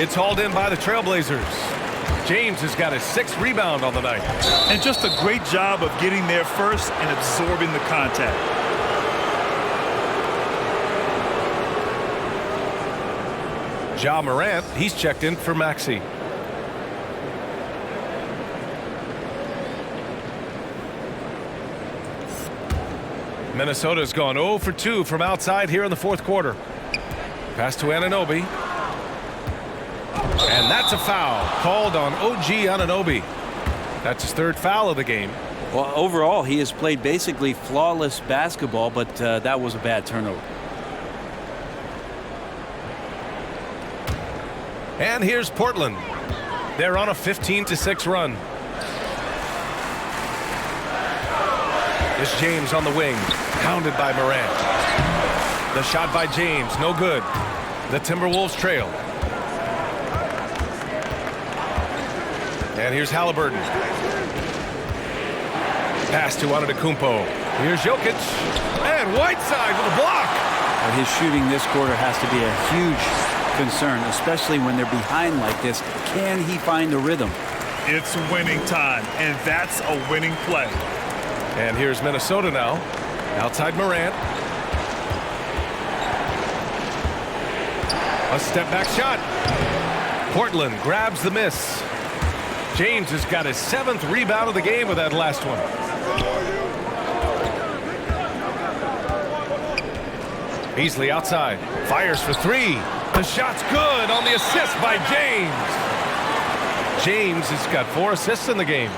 It's hauled in by the Trailblazers. James has got his 6th rebound on the night. And just a great job of getting there first and absorbing the contact. Ja Morant, he's checked in for Maxey. Minnesota's gone 0 for 2 from outside here in the fourth quarter. Pass to Anunoby. And that's a foul called on OG Anunoby. That's his 3rd foul of the game. Well, overall, he has played basically flawless basketball, but that was a bad turnover. And here's Portland. They're on a 15-6 run. It's James on the wing, pounded by Morant. The shot by James, no good. The Timberwolves trail. And here's Halliburton. Pass to Antetokounmpo. Here's Jokic. And Whiteside with a block. His shooting this quarter has to be a huge concern, especially when they're behind like this. Can he find the rhythm? It's winning time, and that's a winning play. And here's Minnesota now. Outside Morant. A step-back shot. Portland grabs the miss. James has got his 7th rebound of the game with that last one. Beasley outside. Fires for 3. The shot's good on the assist by James. James has got 4 assists in the game.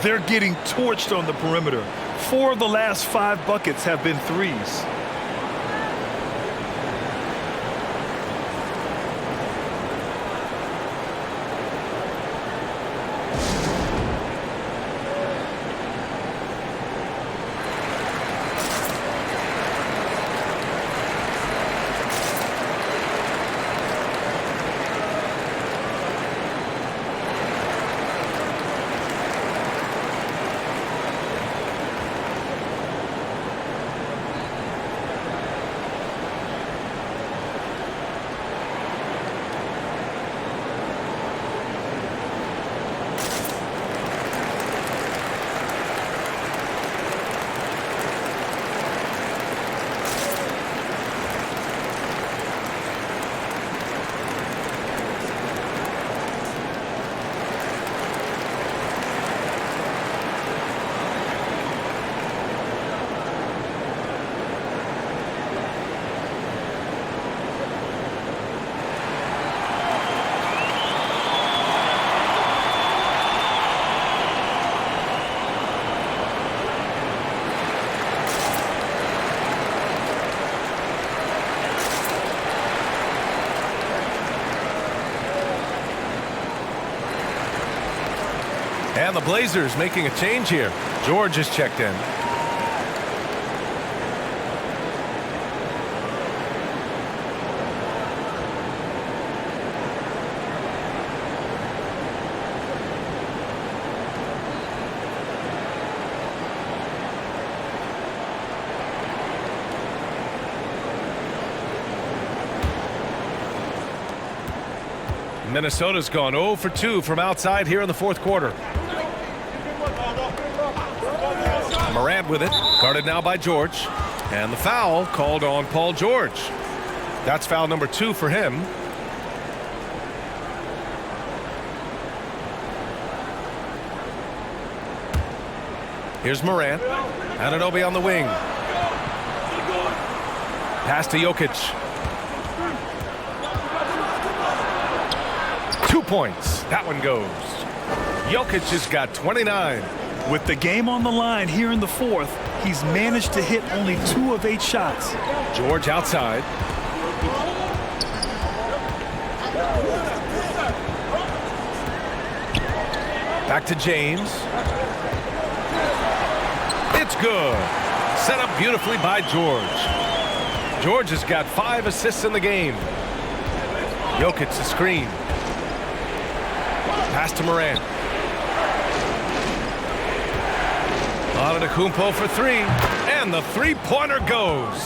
They're getting torched on the perimeter. 4 of the last 5 buckets have been threes. And the Blazers making a change here. George is checked in. Minnesota's gone 0 for 2 from outside here in the fourth quarter. Morant with it, guarded now by George. And the foul called on Paul George. That's foul number 2 for him. Here's Morant. Anunoby on the wing. Pass to Jokic. 2 points. That one goes. Jokic has got 29. With the game on the line here in the fourth, he's managed to hit only 2 of 8 shots. George outside. Back to James. It's good. Set up beautifully by George. George has got 5 assists in the game. Jokic the screen. Pass to Morant. Antetokounmpo for 3. And the three-pointer goes.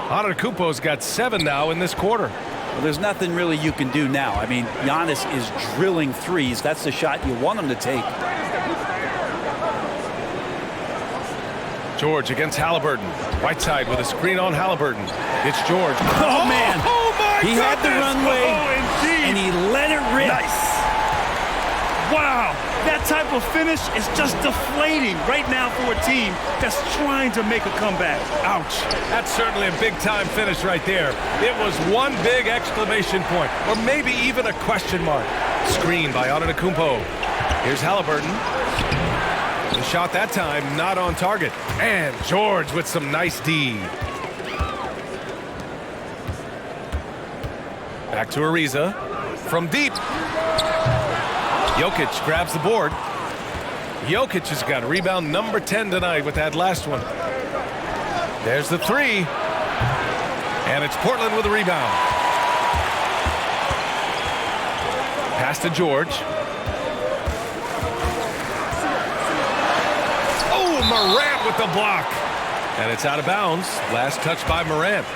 Antetokounmpo's got 7 now in this quarter. Well, there's nothing really you can do now. I mean, Giannis is drilling threes. That's the shot you want him to take. George against Halliburton. Whiteside with a screen on Halliburton. It's George. Oh, man. Oh, my He goodness. had the runway, and he let it rip. Nice. Wow, that type of finish is just deflating right now for a team that's trying to make a comeback. Ouch. That's certainly a big-time finish right there. It was one big exclamation point, or maybe even a question mark. Screen by Antetokounmpo. Here's Halliburton. The shot that time not on target. And George with some nice D. Back to Ariza. From deep. Jokic grabs the board. Jokic has got rebound number 10 tonight with that last one. There's the 3. And it's Portland with the rebound. Pass to George. Oh, Morant with the block. And it's out of bounds. Last touch by Morant.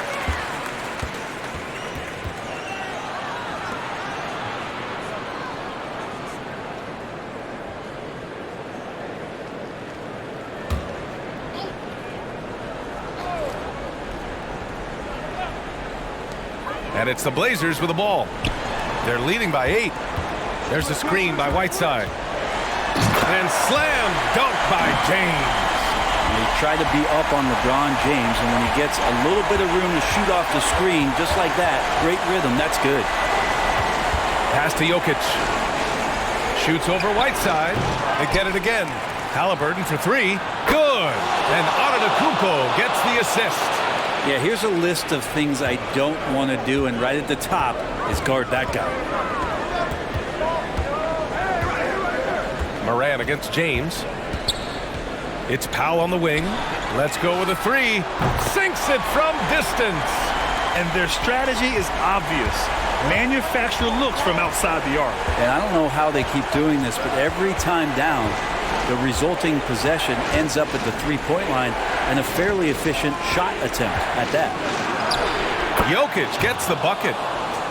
And it's the Blazers with the ball. They're leading by 8. There's a screen by Whiteside. And slam dunk by James. He tried to be up on LeBron James, and when he gets a little bit of room to shoot off the screen, just like that, great rhythm, that's good. Pass to Jokic. Shoots over Whiteside. They get it again. Halliburton for 3. Good. And Antetokounmpo gets the assist. Yeah, here's a list of things I don't want to do, and right at the top is guard that guy. Morant against James. It's Powell on the wing. Let's go with a 3. Sinks it from distance. And their strategy is obvious. Manufacture looks from outside the arc. And I don't know how they keep doing this, but every time down, the resulting possession ends up at the three-point line and a fairly efficient shot attempt at that. Jokic gets the bucket.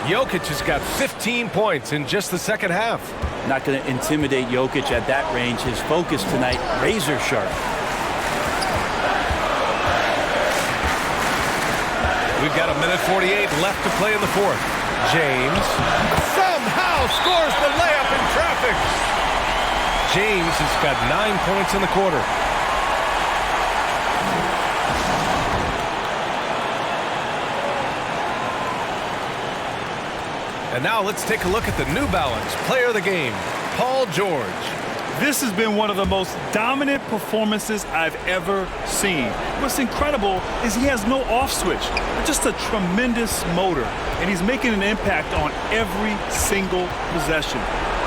Jokic has got 15 points in just the second half. Not going to intimidate Jokic at that range. His focus tonight, razor sharp. We've got 1:48 left to play in the fourth. James somehow scores the layup in traffic. James has got 9 points in the quarter. And now let's take a look at the New Balance player of the game, Paul George. This has been one of the most dominant performances I've ever seen. What's incredible is he has no off switch, just a tremendous motor, and he's making an impact on every single possession.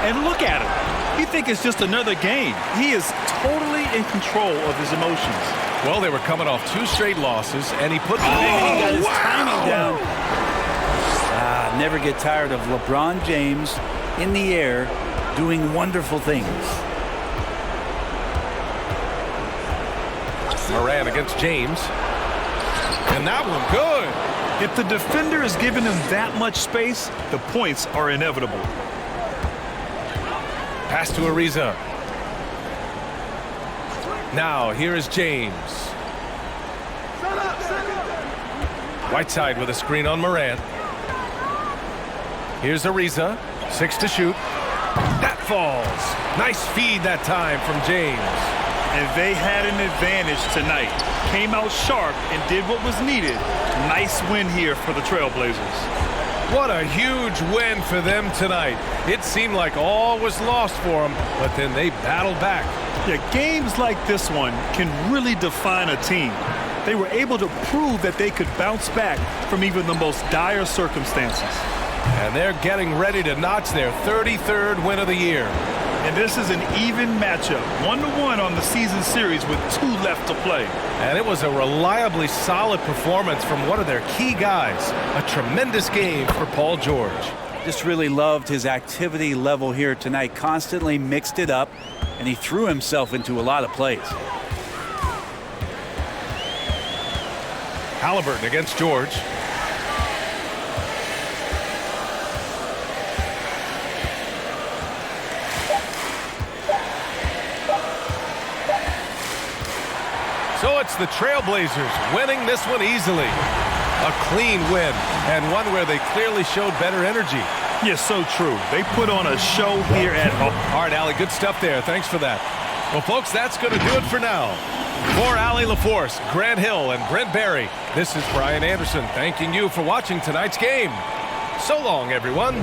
And look at him. He think it's just another game. He is totally in control of his emotions. Well, they were coming off 2 straight losses, and he put He got his timing down. Never get tired of LeBron James in the air doing wonderful things. Morant against James. And that one good. If the defender is giving him that much space, the points are inevitable. Pass to Ariza. Now, here is James. Whiteside with a screen on Morant. Here's Ariza. 6 to shoot. That falls. Nice feed that time from James. And they had an advantage tonight. Came out sharp and did what was needed. Nice win here for the Trailblazers. What a huge win for them tonight. It seemed like all was lost for them, but then they battled back. Yeah, games like this one can really define a team. They were able to prove that they could bounce back from even the most dire circumstances. And they're getting ready to notch their 33rd win of the year. And this is an even matchup, 1-1 on the season series with 2 left to play. And it was a reliably solid performance from one of their key guys. A tremendous game for Paul George. Just really loved his activity level here tonight. Constantly mixed it up, and he threw himself into a lot of plays. Halliburton against George. So it's the Trailblazers winning this one easily. A clean win, and one where they clearly showed better energy. Yes, so true. They put on a show here at home. All right, Allie, good stuff there. Thanks for that. Well, folks, that's going to do it for now. For Allie LaForce, Grant Hill, and Brent Barry, this is Brian Anderson thanking you for watching tonight's game. So long, everyone.